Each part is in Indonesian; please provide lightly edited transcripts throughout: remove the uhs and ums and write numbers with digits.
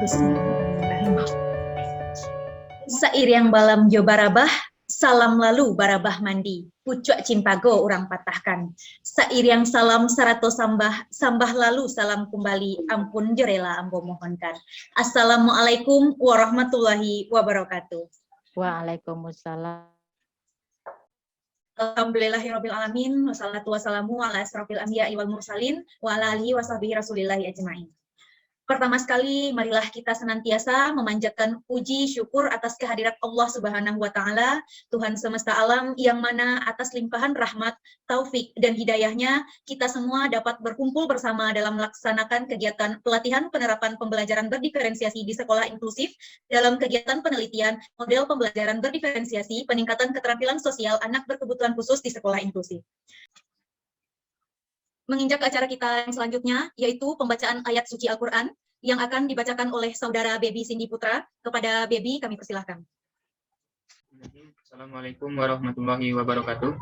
Bismillahirrahmanirrahim. Sairiang balam jo barabah, salam lalu barabah mandi, pucuk cimpago orang patahkan. Sairiang salam sarato sambah, sambah lalu salam kembali, ampun jorela ambo mohonkan. Assalamualaikum warahmatullahi wabarakatuh. Waalaikumsalam. Alhamdulillahirabbil alamin, wassalatu wassalamu ala asrofil anbiya'i wal mursalin wa ala alihi washabihi rasulillahi ajmain. Pertama sekali, marilah kita senantiasa memanjatkan puji syukur atas kehadirat Allah Subhanahu wa Ta'ala, Tuhan semesta alam, yang mana atas limpahan rahmat, taufik, dan hidayahnya, kita semua dapat berkumpul bersama dalam melaksanakan kegiatan pelatihan penerapan pembelajaran berdiferensiasi di sekolah inklusif dalam kegiatan penelitian model pembelajaran berdiferensiasi peningkatan keterampilan sosial anak berkebutuhan khusus di sekolah inklusif. Menginjak acara kita yang selanjutnya, yaitu pembacaan ayat suci Al-Quran, yang akan dibacakan oleh saudara Baby Cindy Putra. Kepada Baby, kami persilahkan. Assalamualaikum warahmatullahi wabarakatuh.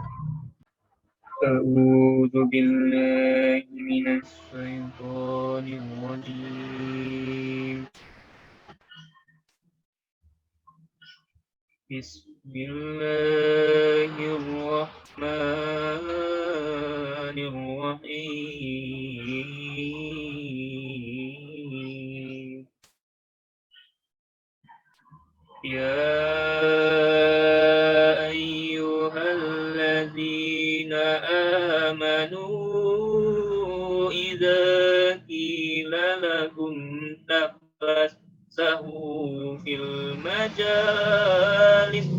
A'udzu billahi minasy syaithanir rajim. Bismillahirrahmanirrahim. Ya ayyuhalladzina amanu idza qila lakum tafassahu fil majalis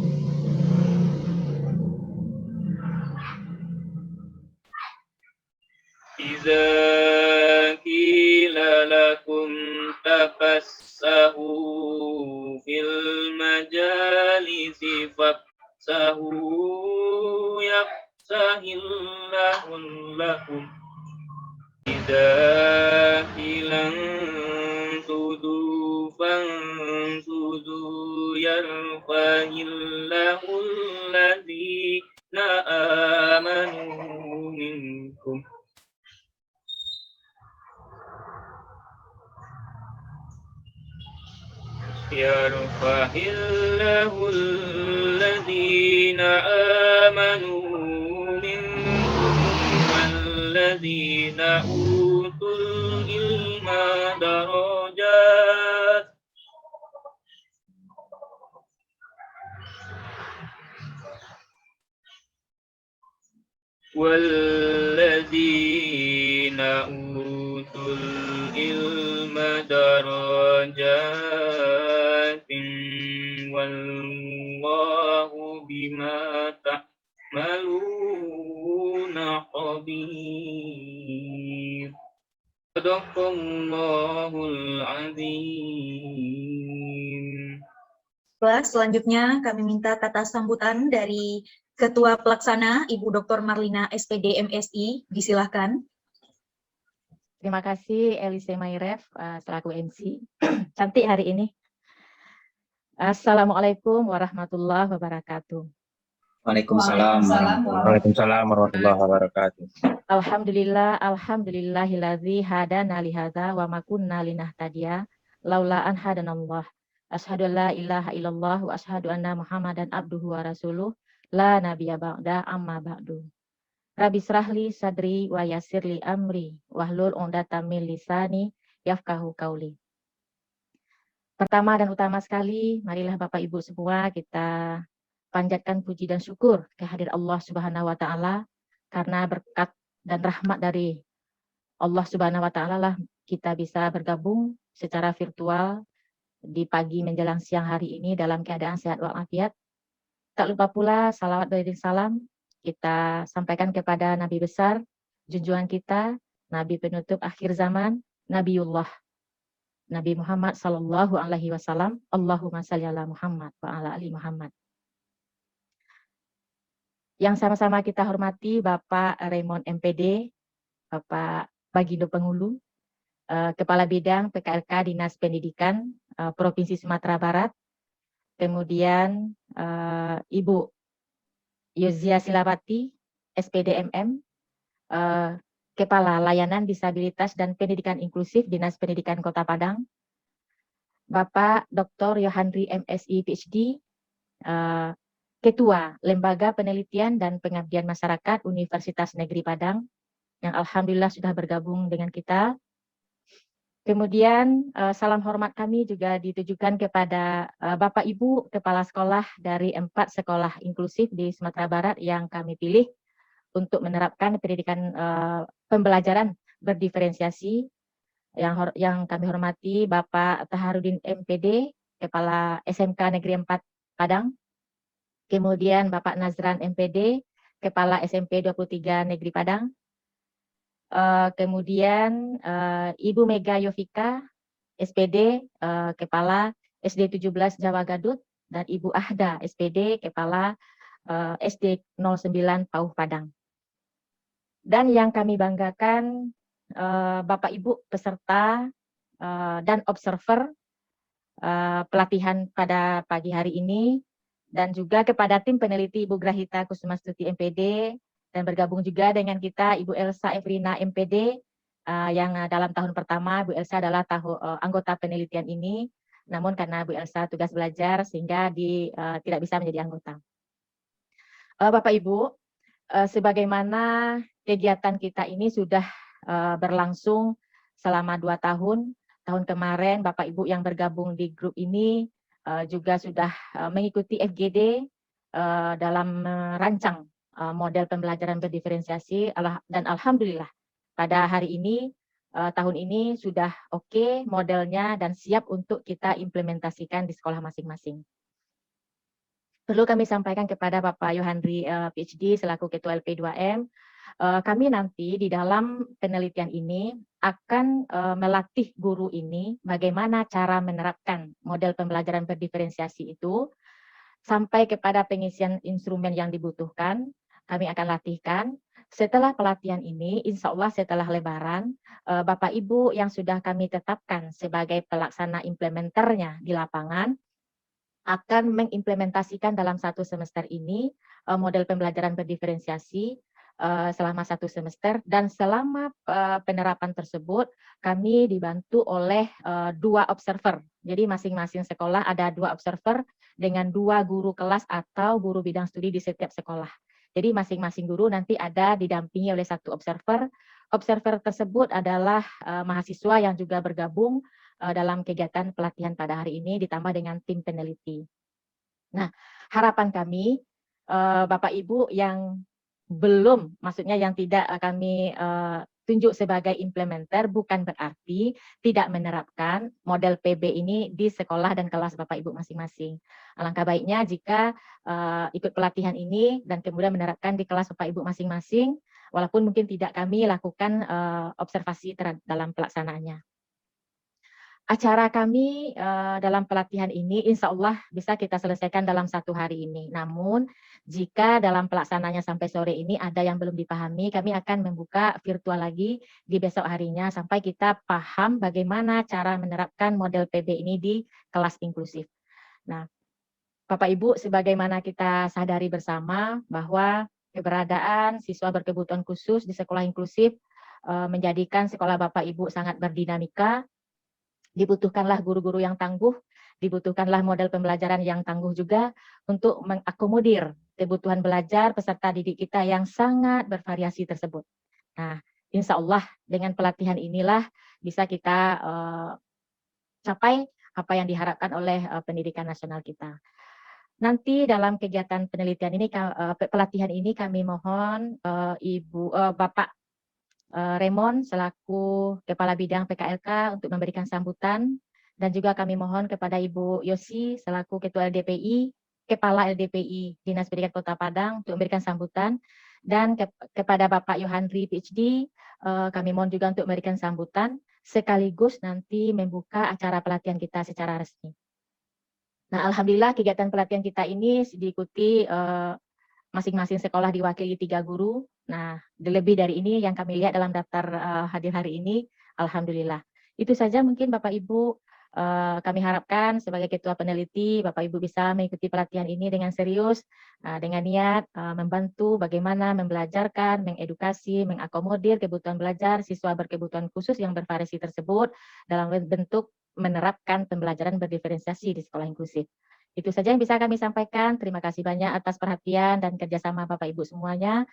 Iza qila lakum tafassahu fil majalisi fafsahu yafsahillahu lakum Iza qilan sudu fansudu yarfahillahu alladhina amanu minkum Yarfahillahu alladhina amanu minkum walladhina utul ilma darajat Walladzina utul ilma darajatin wallahu bima ta'maluna khabir. Sadaqallahul azim. Selanjutnya kami minta kata sambutan dari Ketua Pelaksana Ibu Dr. Marlina SPD MSI, disilahkan. Terima kasih Elise Mairef selaku MC. Cantik hari ini. Assalamualaikum warahmatullahi wabarakatuh. Waalaikumsalam warahmatullahi wabarakatuh. Alhamdulillahilladzi hadana li hadza wa ma kunna linahtadiya laula an hadanallah. Asyhadu an la ilaha illallah wa asyhadu anna Muhammadan abduhu wa rasuluh la nabiyya ba'da amma ba'du. Rabbi srahli sadri wa yassirli amri wahlul 'uqdatam min lisani yafqahu qauli. Pertama dan utama sekali, marilah Bapak Ibu semua kita panjatkan puji dan syukur kehadirat Allah Subhanahu wa taala, karena berkat dan rahmat dari Allah Subhanahu wa taala lah kita bisa bergabung secara virtual di pagi menjelang siang hari ini dalam keadaan sehat walafiat. Tak lupa pula salawat beriring salam kita sampaikan kepada Nabi besar, junjungan kita, Nabi penutup akhir zaman, Nabiullah, Nabi Muhammad Sallallahu Alaihi Wasallam. Allahumma salli ala Muhammad wa ala ali Muhammad. Yang sama-sama kita hormati Bapak Raymond MPD, Bapak Bagindo Pengulu, Kepala Bidang PKLK Dinas Pendidikan Provinsi Sumatera Barat, kemudian Ibu Yuzia Silawati, SPDMM, Kepala Layanan Disabilitas dan Pendidikan Inklusif Dinas Pendidikan Kota Padang, Bapak Dr. Yohandri MSI PhD, Ketua Lembaga Penelitian dan Pengabdian Masyarakat Universitas Negeri Padang, yang alhamdulillah sudah bergabung dengan kita. Kemudian salam hormat kami juga ditujukan kepada Bapak Ibu Kepala Sekolah dari 4 sekolah inklusif di Sumatera Barat yang kami pilih untuk menerapkan pendidikan pembelajaran berdiferensiasi. Yang kami hormati Bapak Taharudin MPD, Kepala SMK Negeri 4 Padang. Kemudian Bapak Nazran MPD, Kepala SMP 23 Negeri Padang. Kemudian Ibu Mega Yovika, SPD, Kepala SD 17 Jawa Gadut, dan Ibu Ahda, SPD, Kepala SD 09 Pauh Padang. Dan yang kami banggakan, Bapak Ibu peserta dan observer pelatihan pada pagi hari ini, dan juga kepada tim peneliti Ibu Grahita Kusumastuti MPD, dan bergabung juga dengan kita Ibu Elsa Evrina MPD, yang dalam tahun pertama Bu Elsa adalah anggota penelitian ini, namun karena Bu Elsa tugas belajar sehingga tidak bisa menjadi anggota. Bapak Ibu, sebagaimana kegiatan kita ini sudah berlangsung selama 2 tahun. Tahun kemarin Bapak Ibu yang bergabung di grup ini juga sudah mengikuti FGD dalam merancang model pembelajaran berdiferensiasi, dan alhamdulillah pada hari ini, tahun ini sudah oke modelnya dan siap untuk kita implementasikan di sekolah masing-masing. Perlu kami sampaikan kepada Bapak Yohandri PhD selaku Ketua LP2M, kami nanti di dalam penelitian ini akan melatih guru ini bagaimana cara menerapkan model pembelajaran berdiferensiasi itu sampai kepada pengisian instrumen yang dibutuhkan. Kami akan latihkan. Setelah pelatihan ini, insya Allah setelah Lebaran, Bapak Ibu yang sudah kami tetapkan sebagai pelaksana implementernya di lapangan akan mengimplementasikan dalam 1 semester ini model pembelajaran berdiferensiasi selama 1 semester, dan selama penerapan tersebut kami dibantu oleh 2 observer. Jadi masing-masing sekolah ada 2 observer dengan 2 guru kelas atau guru bidang studi di setiap sekolah. Jadi masing-masing guru nanti ada didampingi oleh 1 observer. Observer tersebut adalah mahasiswa yang juga bergabung dalam kegiatan pelatihan pada hari ini ditambah dengan tim peneliti. Nah, harapan kami Bapak Ibu yang belum, maksudnya yang tidak kami tunjuk sebagai implementer, bukan berarti tidak menerapkan model PB ini di sekolah dan kelas Bapak Ibu masing-masing. Alangkah baiknya jika ikut pelatihan ini dan kemudian menerapkan di kelas Bapak Ibu masing-masing, walaupun mungkin tidak kami lakukan observasi dalam pelaksanaannya. Acara kami dalam pelatihan ini insya Allah bisa kita selesaikan dalam 1 hari ini. Namun jika dalam pelaksananya sampai sore ini ada yang belum dipahami, kami akan membuka virtual lagi di besok harinya sampai kita paham bagaimana cara menerapkan model PB ini di kelas inklusif. Nah, Bapak Ibu, sebagaimana kita sadari bersama bahwa keberadaan siswa berkebutuhan khusus di sekolah inklusif menjadikan sekolah Bapak Ibu sangat berdinamika. Dibutuhkanlah guru-guru yang tangguh, dibutuhkanlah model pembelajaran yang tangguh juga untuk mengakomodir kebutuhan belajar peserta didik kita yang sangat bervariasi tersebut. Nah, insya Allah dengan pelatihan inilah bisa kita capai apa yang diharapkan oleh pendidikan nasional kita. Nanti dalam kegiatan penelitian ini, pelatihan ini kami mohon Bapak Raymond selaku Kepala Bidang PKLK untuk memberikan sambutan, dan juga kami mohon kepada Ibu Yosi selaku Ketua LDPI, Kepala LDPI Dinas Pendidikan Kota Padang untuk memberikan sambutan, dan kepada Bapak Yohandri PhD kami mohon juga untuk memberikan sambutan sekaligus nanti membuka acara pelatihan kita secara resmi. Nah, alhamdulillah kegiatan pelatihan kita ini diikuti masing-masing sekolah diwakili 3 guru. Nah, lebih dari ini yang kami lihat dalam daftar hadir hari ini, alhamdulillah. Itu saja mungkin Bapak Ibu Kami harapkan sebagai ketua peneliti, Bapak Ibu bisa mengikuti pelatihan ini dengan serius, dengan niat membantu bagaimana membelajarkan, mengedukasi, mengakomodir kebutuhan belajar siswa berkebutuhan khusus yang bervariasi tersebut dalam bentuk menerapkan pembelajaran berdiferensiasi di sekolah inklusif. Itu saja yang bisa kami sampaikan. Terima kasih banyak atas perhatian dan kerjasama Bapak Ibu semuanya.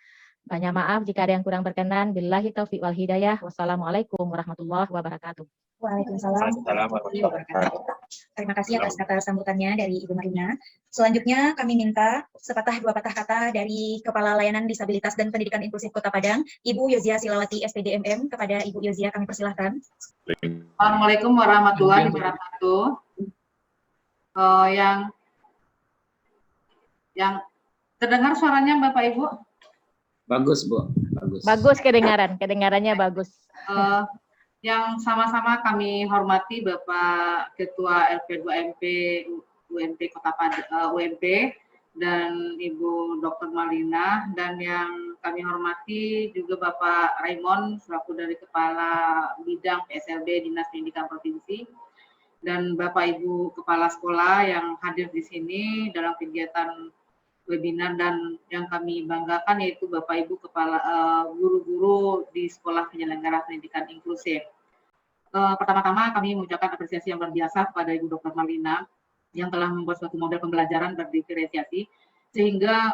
Banyak maaf jika ada yang kurang berkenan. Billahi taufiq wal hidayah. Wassalamualaikum warahmatullahi wabarakatuh. Waalaikumsalam warahmatullahi wabarakatuh. Terima kasih atas kata Assalamualaikum. sambutannya dari Ibu Marina. Selanjutnya kami minta sepatah dua patah kata dari Kepala Layanan Disabilitas dan Pendidikan Inklusif Kota Padang, Ibu Yozia Silawati SPDMM. Kepada Ibu Yozia kami persilahkan. Assalamualaikum warahmatullahi wabarakatuh. Yang terdengar suaranya Bapak Ibu? Bagus, Bu. Bagus. Bagus kedengarannya bagus. Yang sama-sama kami hormati Bapak Ketua LP2MP UMP Kota Padang, UMP, dan Ibu Dr. Malina, dan yang kami hormati juga Bapak Raymond selaku dari Kepala Bidang PSLB Dinas Pendidikan Provinsi, dan Bapak Ibu Kepala Sekolah yang hadir di sini dalam kegiatan webinar, dan yang kami banggakan yaitu Bapak Ibu Kepala guru-guru di Sekolah Penyelenggara Pendidikan Inklusif. Pertama-tama kami mengucapkan apresiasi yang luar biasa kepada Ibu Dr. Malina yang telah membuat suatu model pembelajaran berdiferensiasi sehingga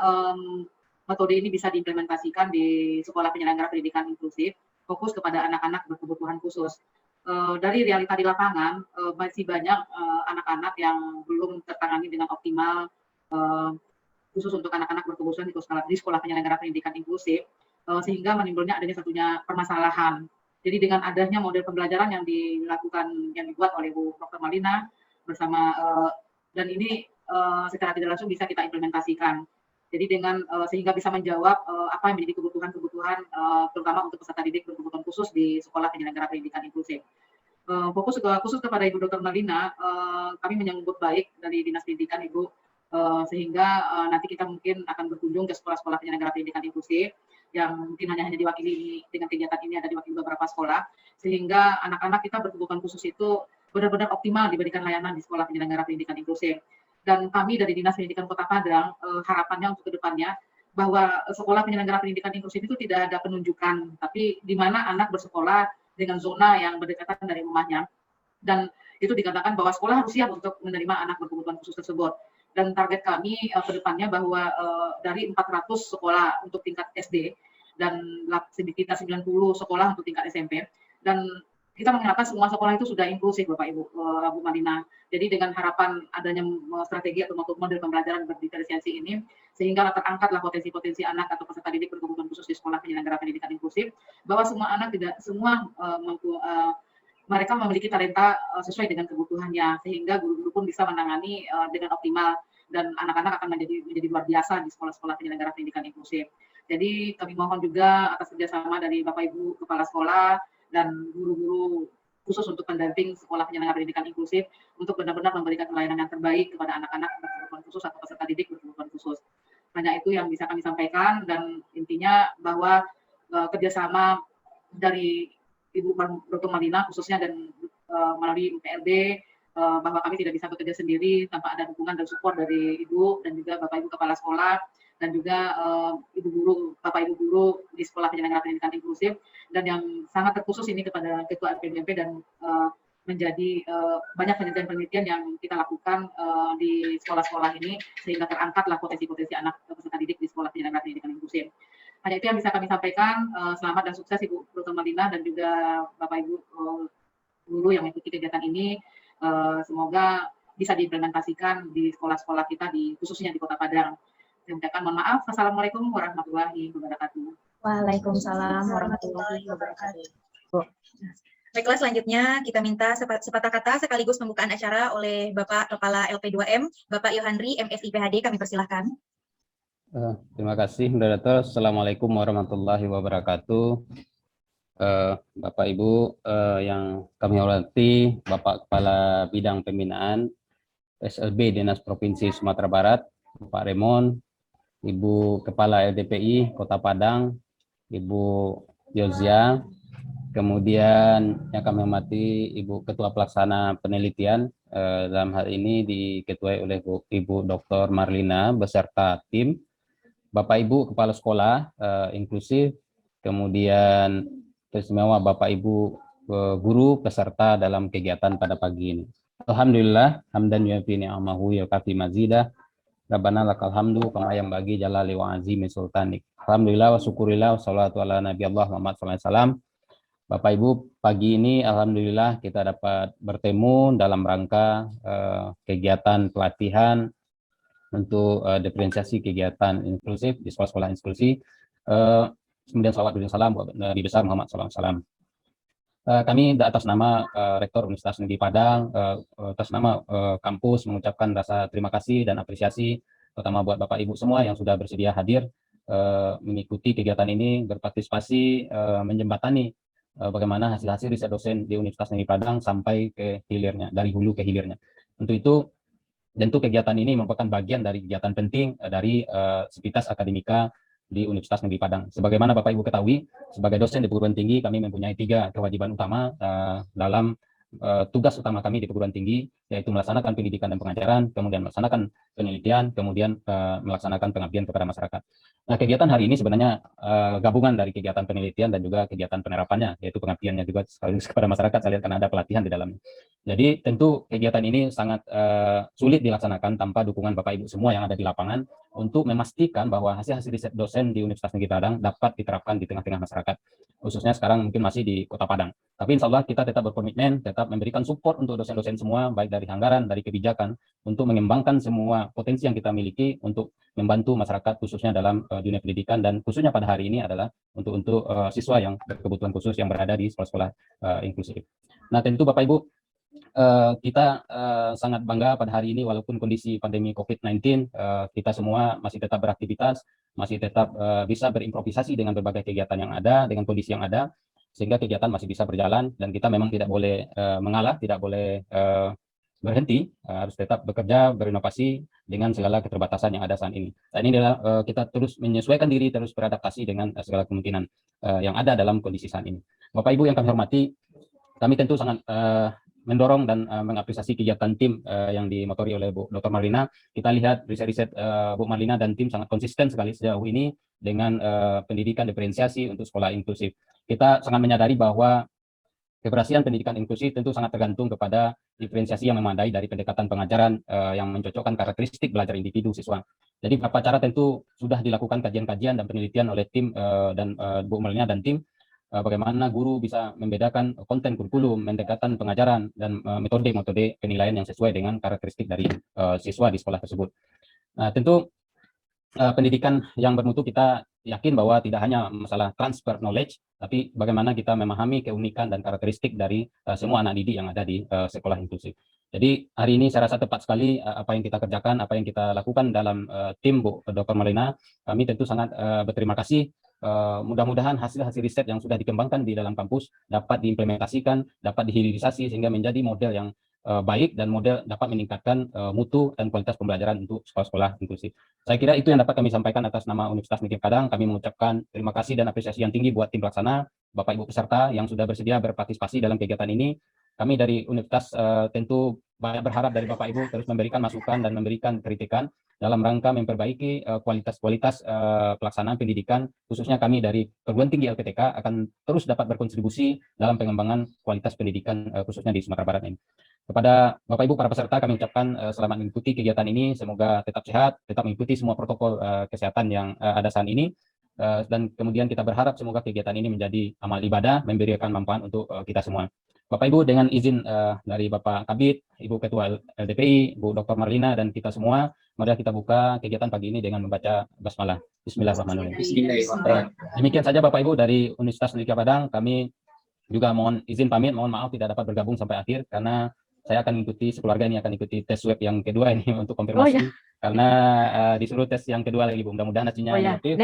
metode ini bisa diimplementasikan di Sekolah Penyelenggara Pendidikan Inklusif, fokus kepada anak-anak berkebutuhan khusus. Dari realita di lapangan, masih banyak anak-anak yang belum tertangani dengan optimal, khusus untuk anak-anak berkebutuhan di sekolah penyelenggara pendidikan inklusif, sehingga menimbulnya adanya satunya permasalahan. Jadi dengan adanya model pembelajaran yang dibuat oleh Bu Dr. Malina bersama, dan ini secara tidak langsung bisa kita implementasikan. Jadi dengan sehingga bisa menjawab apa yang menjadi kebutuhan-kebutuhan terutama untuk peserta didik berkebutuhan khusus di sekolah penyelenggara pendidikan inklusif. Khusus kepada Ibu Dr. Malina, kami menyambut baik dari Dinas Pendidikan Ibu, sehingga nanti kita mungkin akan berkunjung ke sekolah-sekolah penyelenggara pendidikan inklusif yang mungkin hanya diwakili dengan kegiatan ini, ada diwakili beberapa sekolah, sehingga anak-anak kita berkebutuhan khusus itu benar-benar optimal diberikan layanan di sekolah penyelenggara pendidikan inklusif. Dan kami dari Dinas Pendidikan Kota Padang, harapannya untuk kedepannya bahwa sekolah penyelenggara pendidikan inklusif itu tidak ada penunjukan, tapi di mana anak bersekolah dengan zona yang berdekatan dari rumahnya, dan itu dikatakan bahwa sekolah harus siap untuk menerima anak berkebutuhan khusus tersebut. Dan target kami ke depannya bahwa dari 400 sekolah untuk tingkat SD dan sekitar 90 sekolah untuk tingkat SMP, dan kita mengharapkan semua sekolah itu sudah inklusif, Bapak Ibu, Bu Malina. Jadi dengan harapan adanya strategi atau model pembelajaran berdiferensiasi ini, sehingga terangkatlah potensi-potensi anak atau peserta didik berkebutuhan khusus di sekolah penyelenggara pendidikan inklusif, bahwa semua anak mereka memiliki talenta sesuai dengan kebutuhannya, sehingga guru-guru pun bisa menangani dengan optimal, dan anak-anak akan menjadi luar biasa di sekolah-sekolah penyelenggara pendidikan inklusif. Jadi kami mohon juga atas kerjasama dari Bapak Ibu Kepala Sekolah dan guru-guru khusus untuk pendamping sekolah penyelenggara pendidikan inklusif untuk benar-benar memberikan pelayanan yang terbaik kepada anak-anak berkebutuhan khusus atau peserta didik berkebutuhan khusus. Hanya itu yang bisa kami sampaikan, dan intinya bahwa kerjasama dari Ibu Dr. Malina khususnya dan melalui UPLB, bahwa kami tidak bisa bekerja sendiri tanpa ada dukungan dan support dari Ibu dan juga Bapak Ibu Kepala Sekolah, dan juga Bapak Ibu guru di sekolah penyelenggara pendidikan inklusif, dan yang sangat terkhusus ini kepada Ketua LPDMP, dan menjadi banyak penelitian-penelitian yang kita lakukan di sekolah-sekolah ini, sehingga terangkatlah potensi-potensi anak peserta didik di sekolah penyelenggara pendidikan inklusif. Hanya itu yang bisa kami sampaikan. Selamat dan sukses Ibu Dr. Malina dan juga Bapak Ibu guru yang mengikuti kegiatan ini. Semoga bisa diimplementasikan di sekolah-sekolah kita, khususnya di Kota Padang. Saya mohon maaf. Assalamualaikum warahmatullahi wabarakatuh. Waalaikumsalam warahmatullahi wabarakatuh. Baiklah, selanjutnya kita minta sepatah kata sekaligus pembukaan acara oleh Bapak Kepala LP2M, Bapak Yohanri, MSI PhD, kami persilahkan. Terima kasih, Moderator. Assalamualaikum warahmatullahi wabarakatuh. Bapak Ibu yang kami hormati, Bapak Kepala Bidang Pembinaan SLB Dinas Provinsi Sumatera Barat, Bapak Raymond, Ibu Kepala LDPI Kota Padang, Ibu Yozia, Kemudian yang kami hormati Ibu Ketua Pelaksana Penelitian, dalam hal ini diketuai oleh Ibu Dr. Marlina beserta tim, Bapak Ibu Kepala Sekolah inklusif, kemudian istimewa Bapak Ibu guru peserta dalam kegiatan pada pagi ini. Alhamdulillah, hamdan yuafi ni'amahu yukafi mazidah, Rabbana lakal hamdu kama yang bagi jalali wa azimi sultanik. Alhamdulillah wa syukurillah wa salatu ala nabi Allah Muhammad SAW. Bapak Ibu, pagi ini alhamdulillah kita dapat bertemu dalam rangka kegiatan pelatihan untuk diferensiasi kegiatan inklusif di sekolah-sekolah inklusi. Kemudian salawat dan salam buat Nabi besar Muhammad SAW. Kami atas nama Rektor Universitas Negeri Padang, atas nama kampus mengucapkan rasa terima kasih dan apresiasi, terutama buat Bapak Ibu semua yang sudah bersedia hadir mengikuti kegiatan ini, berpartisipasi, menjembatani bagaimana hasil-hasil riset dosen di Universitas Negeri Padang sampai ke hilirnya, dari hulu ke hilirnya. Untuk itu, tentu kegiatan ini merupakan bagian dari kegiatan penting dari Sivitas Akademika di Universitas Negeri Padang. Sebagaimana Bapak Ibu ketahui, sebagai dosen di perguruan tinggi, kami mempunyai 3 kewajiban utama dalam tugas utama kami di perguruan tinggi, yaitu melaksanakan pendidikan dan pengajaran, kemudian melaksanakan penelitian, kemudian melaksanakan pengabdian kepada masyarakat. Nah, kegiatan hari ini sebenarnya gabungan dari kegiatan penelitian dan juga kegiatan penerapannya, yaitu pengabdiannya juga sekaligus kepada masyarakat, saya lihat karena ada pelatihan di dalamnya. Jadi tentu kegiatan ini sangat sulit dilaksanakan tanpa dukungan Bapak Ibu semua yang ada di lapangan untuk memastikan bahwa hasil-hasil riset dosen di Universitas Negeri Padang dapat diterapkan di tengah-tengah masyarakat, khususnya sekarang mungkin masih di Kota Padang. Tapi insya Allah kita tetap berkomitmen, tetap memberikan support untuk dosen-dosen semua, baik dari anggaran, dari kebijakan, untuk mengembangkan semua potensi yang kita miliki untuk membantu masyarakat khususnya dalam dunia pendidikan, dan khususnya pada hari ini adalah untuk siswa yang berkebutuhan khusus yang berada di sekolah-sekolah inklusif. Nah, tentu Bapak Ibu, kita sangat bangga pada hari ini walaupun kondisi pandemi COVID-19, kita semua masih tetap beraktivitas, masih tetap bisa berimprovisasi dengan berbagai kegiatan yang ada, dengan kondisi yang ada, sehingga kegiatan masih bisa berjalan, dan kita memang tidak boleh mengalah, tidak boleh berhenti, harus tetap bekerja, berinovasi dengan segala keterbatasan yang ada saat ini. Saat ini adalah kita terus menyesuaikan diri, terus beradaptasi dengan segala kemungkinan yang ada dalam kondisi saat ini. Bapak Ibu yang kami hormati, kami tentu sangat mendorong dan mengapresiasi kegiatan tim yang dimotori oleh Bu Dr. Marlina. Kita lihat riset-riset Bu Marlina dan tim sangat konsisten sekali sejauh ini dengan pendidikan diferensiasi untuk sekolah inklusif. Kita sangat menyadari bahwa keberhasilan pendidikan inklusif tentu sangat tergantung kepada diferensiasi yang memadai dari pendekatan pengajaran yang mencocokkan karakteristik belajar individu siswa. Jadi beberapa cara tentu sudah dilakukan kajian-kajian dan penelitian oleh tim dan Bu Marlina dan tim, bagaimana guru bisa membedakan konten kurikulum, pendekatan pengajaran, dan metode-metode penilaian yang sesuai dengan karakteristik dari siswa di sekolah tersebut. Nah, tentu pendidikan yang bermutu kita yakin bahwa tidak hanya masalah transfer knowledge, tapi bagaimana kita memahami keunikan dan karakteristik dari semua anak didik yang ada di sekolah inklusif. Jadi hari ini saya rasa tepat sekali apa yang kita kerjakan, apa yang kita lakukan dalam tim Bu Dr. Marlina. Kami tentu sangat berterima kasih. Mudah-mudahan hasil-hasil riset yang sudah dikembangkan di dalam kampus dapat diimplementasikan, dapat dihilirisasi sehingga menjadi model yang baik dan model dapat meningkatkan mutu dan kualitas pembelajaran untuk sekolah-sekolah inklusif. Saya kira itu yang dapat kami sampaikan atas nama Universitas Negeri Padang. Kami mengucapkan terima kasih dan apresiasi yang tinggi buat tim pelaksana, Bapak Ibu peserta yang sudah bersedia berpartisipasi dalam kegiatan ini. Kami dari Universitas tentu banyak berharap dari Bapak Ibu terus memberikan masukan dan memberikan kritikan dalam rangka memperbaiki kualitas-kualitas pelaksanaan pendidikan, khususnya kami dari perguruan tinggi LPTK akan terus dapat berkontribusi dalam pengembangan kualitas pendidikan khususnya di Sumatera Barat ini. Kepada Bapak Ibu para peserta kami ucapkan selamat mengikuti kegiatan ini, semoga tetap sehat, tetap mengikuti semua protokol kesehatan yang ada saat ini, dan kemudian kita berharap semoga kegiatan ini menjadi amal ibadah, memberikan manfaat untuk kita semua. Bapak Ibu, dengan izin dari Bapak Kabid, Ibu Ketua LDPI, Bu Dr. Marlina, dan kita semua, mari kita buka kegiatan pagi ini dengan membaca basmalah. Bismillahirrahmanirrahim. Bismillahirrahmanirrahim. Demikian saja Bapak Ibu dari Universitas Negeri Padang. Kami juga mohon izin pamit, mohon maaf tidak dapat bergabung sampai akhir karena saya akan ikuti, sekeluarga ini akan ikuti tes swab yang kedua ini untuk konfirmasi. Karena disuruh tes yang kedua lagi, Bu. Mudah-mudahan hasilnya negatif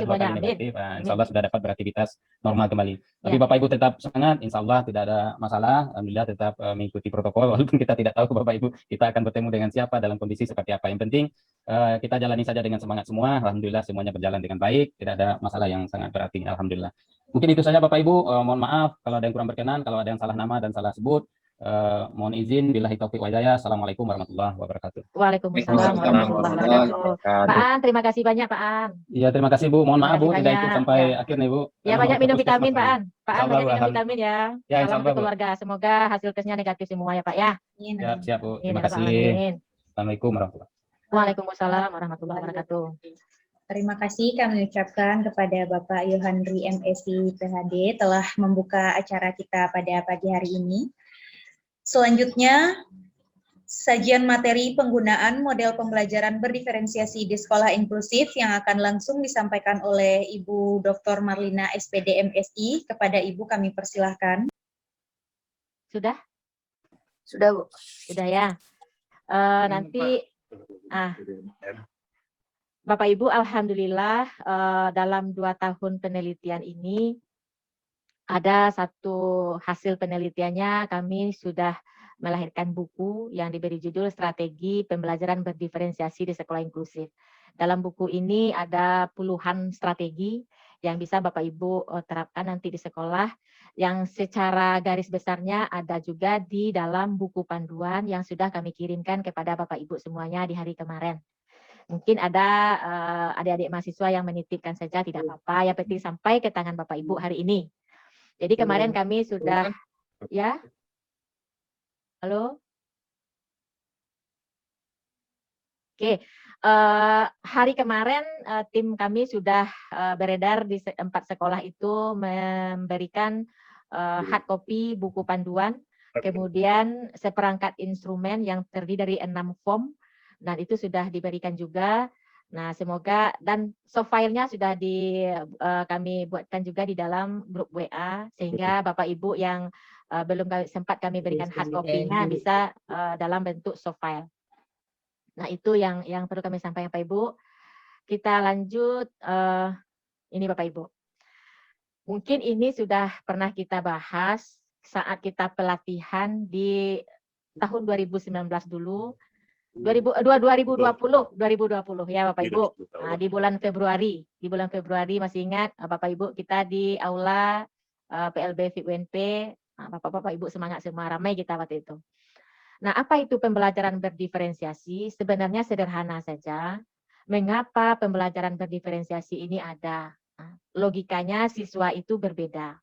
semuanya. Negatif. Insya Allah sudah dapat beraktivitas normal kembali. Tapi Bapak Ibu tetap semangat, insya Allah tidak ada masalah. Alhamdulillah tetap mengikuti protokol, walaupun kita tidak tahu Bapak Ibu kita akan bertemu dengan siapa dalam kondisi seperti apa. Yang penting kita jalani saja dengan semangat semua. Alhamdulillah semuanya berjalan dengan baik, tidak ada masalah yang sangat berarti. Alhamdulillah. Mungkin itu saja Bapak Ibu. Mohon maaf kalau ada yang kurang berkenan, kalau ada yang salah nama dan salah sebut. Mohon izin. Billahi taufiq wal hidayah. Assalamualaikum warahmatullahi wabarakatuh. Waalaikumsalam Waalaikumsalam warahmatullahi warahmatullahi wabarakatuh. Pak wabarakatuh. An, terima kasih banyak Pak An. Iya, terima kasih Bu. Mohon Terima maaf Bu kasih tidak ikut banyak, sampai ya. akhir nih Bu. Ya, Karena banyak mau ke minum puskesmas vitamin Pak lagi. An. Pak An Insyaallah, banyak Bu. minum vitamin ya. Ya, Salam insyaallah, untuk Bu. keluarga. Semoga hasil tesnya negatif semua ya Pak ya. Ya, siap Bu. Amin, Terima ya Rabbal kasih. Alamin. Assalamualaikum warahmatullahi wabarakatuh. Waalaikumsalam warahmatullahi wabarakatuh. Terima kasih kami ucapkan kepada Bapak Yohandri MSI PhD telah membuka acara kita pada pagi hari ini. Selanjutnya, sajian materi penggunaan model pembelajaran berdiferensiasi di sekolah inklusif yang akan langsung disampaikan oleh Ibu Dr. Marlina SPD MSI. Kepada Ibu kami persilahkan. Sudah? Sudah, Bu. Sudah ya. Nanti Bapak Ibu, alhamdulillah dalam 2 tahun penelitian ini ada satu hasil penelitiannya, kami sudah melahirkan buku yang diberi judul Strategi Pembelajaran Berdiferensiasi di Sekolah Inklusif. Dalam buku ini ada puluhan strategi yang bisa Bapak Ibu terapkan nanti di sekolah, yang secara garis besarnya ada juga di dalam buku panduan yang sudah kami kirimkan kepada Bapak Ibu semuanya di hari kemarin. Mungkin ada adik-adik mahasiswa yang menitipkan saja, tidak apa-apa, yang penting sampai ke tangan Bapak Ibu hari ini. Jadi kemarin kami sudah, ya, halo? Oke, hari kemarin tim kami sudah beredar di 4 sekolah itu memberikan hard copy buku panduan, kemudian seperangkat instrumen yang terdiri dari 6 form, dan itu sudah diberikan juga. Nah, semoga, dan soft file-nya sudah kami buatkan juga di dalam grup WA, sehingga Bapak Ibu yang belum sempat kami berikan hard copy-nya bisa dalam bentuk soft file. Nah, itu yang perlu kami sampaikan Bapak Ibu. Kita lanjut, ini Bapak Ibu. Mungkin ini sudah pernah kita bahas saat kita pelatihan di tahun 2019 dulu, 2020 ya Bapak Ibu. Nah, di bulan Februari masih ingat Bapak Ibu kita di aula PLB FIP UNP, Bapak Ibu semangat semua, ramai kita waktu itu. Nah, apa itu pembelajaran berdiferensiasi? Sebenarnya sederhana saja. Mengapa pembelajaran berdiferensiasi ini ada? Nah, logikanya siswa itu berbeda.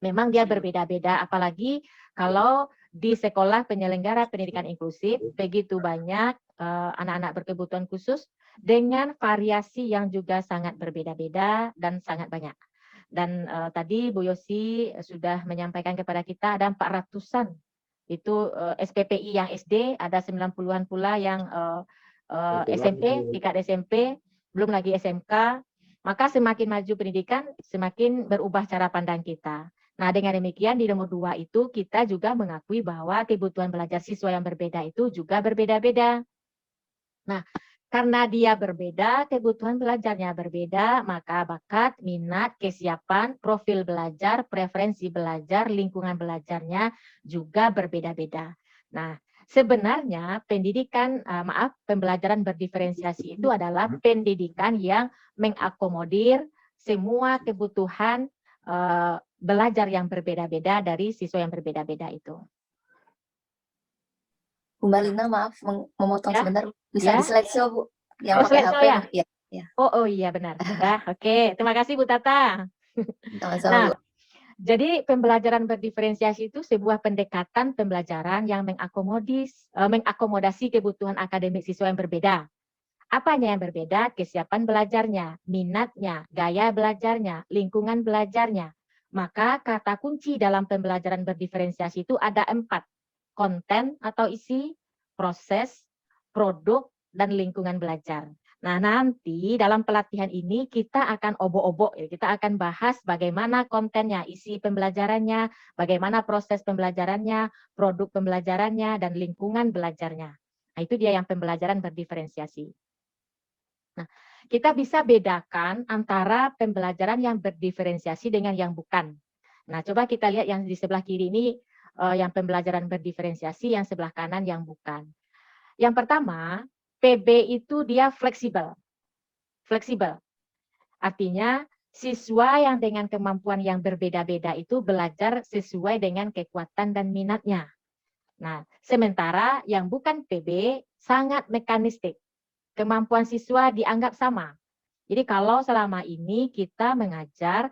Memang dia berbeda-beda, apalagi kalau di sekolah penyelenggara pendidikan inklusif, begitu banyak anak-anak berkebutuhan khusus dengan variasi yang juga sangat berbeda-beda dan sangat banyak. Dan tadi Bu Yosi sudah menyampaikan kepada kita ada 400-an itu SPPI yang SD, ada 90-an pula yang SMP, tingkat SMP, belum lagi SMK. Maka semakin maju pendidikan, semakin berubah cara pandang kita. Nah, dengan demikian di nomor 2 itu kita juga mengakui bahwa kebutuhan belajar siswa yang berbeda itu juga berbeda-beda. Nah, karena dia berbeda, kebutuhan belajarnya berbeda, maka bakat, minat, kesiapan, profil belajar, preferensi belajar, lingkungan belajarnya juga berbeda-beda. Nah, sebenarnya pembelajaran berdiferensiasi itu adalah pendidikan yang mengakomodir semua kebutuhan belajar yang berbeda-beda dari siswa yang berbeda-beda itu. Bu Marlina, maaf memotong Ya? sebentar. Bisa Ya? di slideshow, Bu. Yang Oh, pakai slideshow HP. ya? Ya. Oh iya benar. Sudah. Oke, terima kasih Bu Tata. Sama-sama, Nah, Bu. jadi pembelajaran berdiferensiasi itu sebuah pendekatan pembelajaran yang mengakomodasi kebutuhan akademik siswa yang berbeda. Apanya yang berbeda? Kesiapan belajarnya, minatnya, gaya belajarnya, lingkungan belajarnya. Maka kata kunci dalam pembelajaran berdiferensiasi itu ada 4. Konten atau isi, proses, produk, dan lingkungan belajar. Nah, nanti dalam pelatihan ini kita akan obok-obok, kita akan bahas bagaimana kontennya, isi pembelajarannya, bagaimana proses pembelajarannya, produk pembelajarannya, dan lingkungan belajarnya. Nah, itu dia yang pembelajaran berdiferensiasi. Nah, kita bisa bedakan antara pembelajaran yang berdiferensiasi dengan yang bukan. Nah, coba kita lihat yang di sebelah kiri ini, yang pembelajaran berdiferensiasi, yang sebelah kanan yang bukan. Yang pertama, PB itu dia fleksibel. Fleksibel. Artinya Siswa yang dengan kemampuan yang berbeda-beda itu belajar sesuai dengan kekuatan dan minatnya. Nah, sementara yang bukan PB sangat mekanistik. Kemampuan siswa dianggap sama. Jadi kalau selama ini kita mengajar,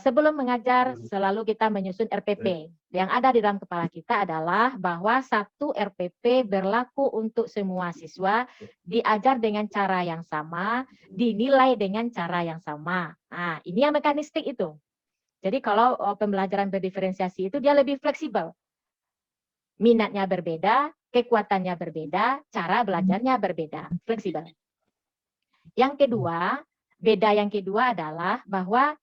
sebelum mengajar selalu kita menyusun RPP. Yang ada di dalam kepala kita adalah bahwa satu RPP berlaku untuk semua siswa, diajar dengan cara yang sama, dinilai dengan cara yang sama. Nah, ini yang mekanistik itu. Jadi kalau pembelajaran berdiferensiasi itu dia lebih fleksibel. Minatnya berbeda, kekuatannya berbeda, cara belajarnya berbeda, fleksibel. Yang kedua, beda yang kedua adalah bahwa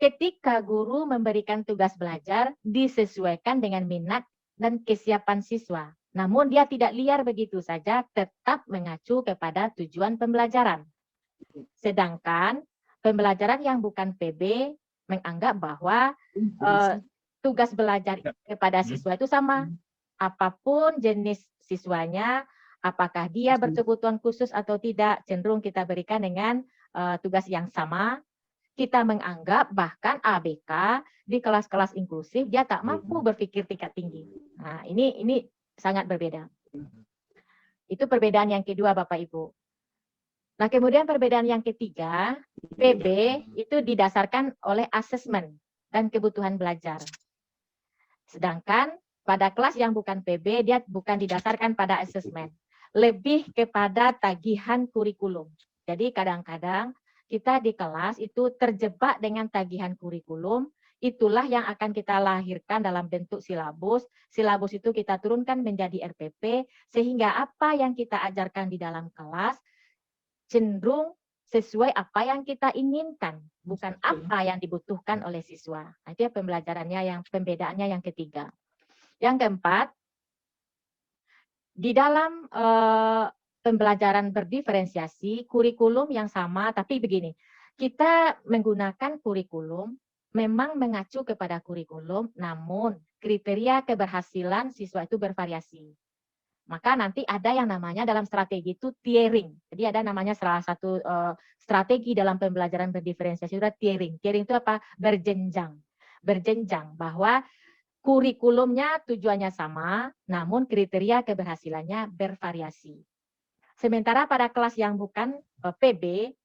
ketika guru memberikan tugas belajar disesuaikan dengan minat dan kesiapan siswa. Namun dia tidak liar begitu saja, tetap mengacu kepada tujuan pembelajaran. Sedangkan pembelajaran yang bukan PB menganggap bahwa tugas belajar kepada siswa itu sama. Apapun jenis siswanya, apakah dia berkebutuhan khusus atau tidak, cenderung kita berikan dengan tugas yang sama. Kita menganggap bahkan ABK di kelas-kelas inklusif dia tak mampu berpikir tingkat tinggi. Nah, ini sangat berbeda. Itu perbedaan yang kedua, Bapak Ibu. Nah, kemudian perbedaan yang ketiga, PB itu didasarkan oleh asesmen dan kebutuhan belajar. Sedangkan pada kelas yang bukan PB, dia bukan didasarkan pada asesmen. Lebih kepada tagihan kurikulum. Jadi kadang-kadang kita di kelas itu terjebak dengan tagihan kurikulum, itulah yang akan kita lahirkan dalam bentuk silabus. Silabus itu kita turunkan menjadi RPP, sehingga apa yang kita ajarkan di dalam kelas cenderung sesuai apa yang kita inginkan, bukan apa yang dibutuhkan oleh siswa. Nah, itu ya pembelajarannya, pembedaannya yang ketiga. Yang keempat, di dalam pembelajaran berdiferensiasi, kurikulum yang sama, tapi begini, kita menggunakan kurikulum, memang mengacu kepada kurikulum, namun kriteria keberhasilan siswa itu bervariasi. Maka nanti ada yang namanya dalam strategi itu tiering. Jadi ada namanya salah satu strategi dalam pembelajaran berdiferensiasi itu tiering. Tiering itu apa? Berjenjang. Berjenjang bahwa kurikulumnya tujuannya sama, namun kriteria keberhasilannya bervariasi. Sementara pada kelas yang bukan PB,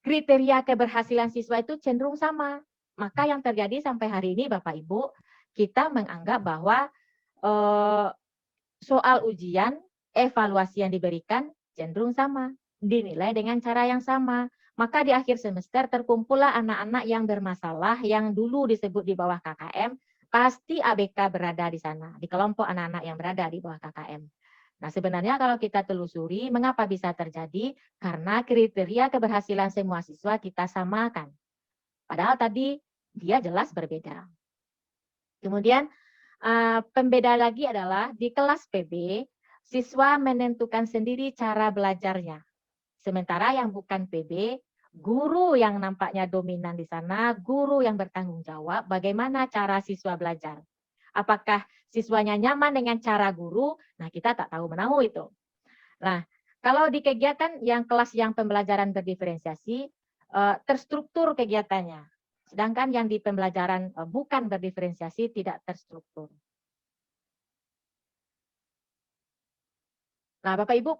kriteria keberhasilan siswa itu cenderung sama. Maka yang terjadi sampai hari ini, Bapak Ibu, kita menganggap bahwa soal ujian, evaluasi yang diberikan cenderung sama, dinilai dengan cara yang sama. Maka di akhir semester terkumpullah anak-anak yang bermasalah, yang dulu disebut di bawah KKM, pasti ABK berada di sana, di kelompok anak-anak yang berada di bawah KKM. Nah, sebenarnya kalau kita telusuri, mengapa bisa terjadi? Karena kriteria keberhasilan semua siswa kita samakan. Padahal tadi dia jelas berbeda. Kemudian, pembeda lagi adalah di kelas PB, siswa menentukan sendiri cara belajarnya. Sementara yang bukan PB, guru yang nampaknya dominan di sana, guru yang bertanggung jawab bagaimana cara siswa belajar. Apakah siswanya nyaman dengan cara guru? Nah, kita tak tahu menahu itu. Nah, kalau di kegiatan yang kelas yang pembelajaran berdiferensiasi, terstruktur kegiatannya. Sedangkan yang di pembelajaran bukan berdiferensiasi tidak terstruktur. Nah, Bapak Ibu,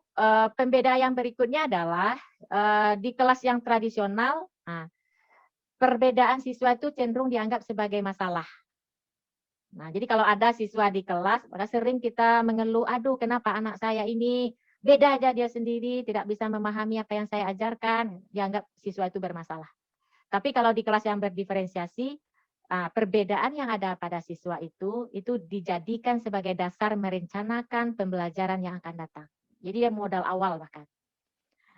pembeda yang berikutnya adalah di kelas yang tradisional, perbedaan siswa itu cenderung dianggap sebagai masalah. Nah, jadi kalau ada siswa di kelas, maka sering kita mengeluh, aduh kenapa anak saya ini beda aja dia sendiri, tidak bisa memahami apa yang saya ajarkan, dianggap siswa itu bermasalah. Tapi kalau di kelas yang berdiferensiasi, perbedaan yang ada pada siswa itu dijadikan sebagai dasar merencanakan pembelajaran yang akan datang. Jadi dia modal awal bahkan.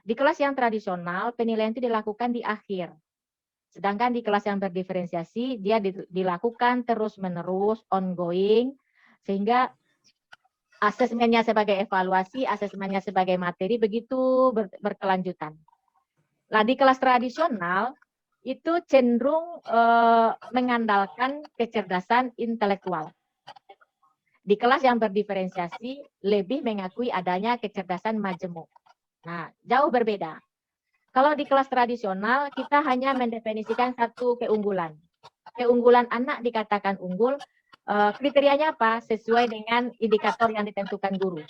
Di kelas yang tradisional, penilaian itu dilakukan di akhir. Sedangkan di kelas yang berdiferensiasi, dia dilakukan terus-menerus, ongoing, sehingga asesmennya sebagai evaluasi, asesmennya sebagai materi, begitu berkelanjutan. Nah, di kelas tradisional, itu cenderung mengandalkan kecerdasan intelektual. Di kelas yang berdiferensiasi, lebih mengakui adanya kecerdasan majemuk. Nah, jauh berbeda. Kalau di kelas tradisional, kita hanya mendefinisikan satu keunggulan. Keunggulan anak dikatakan unggul, kriterianya apa? Sesuai dengan indikator yang ditentukan guru.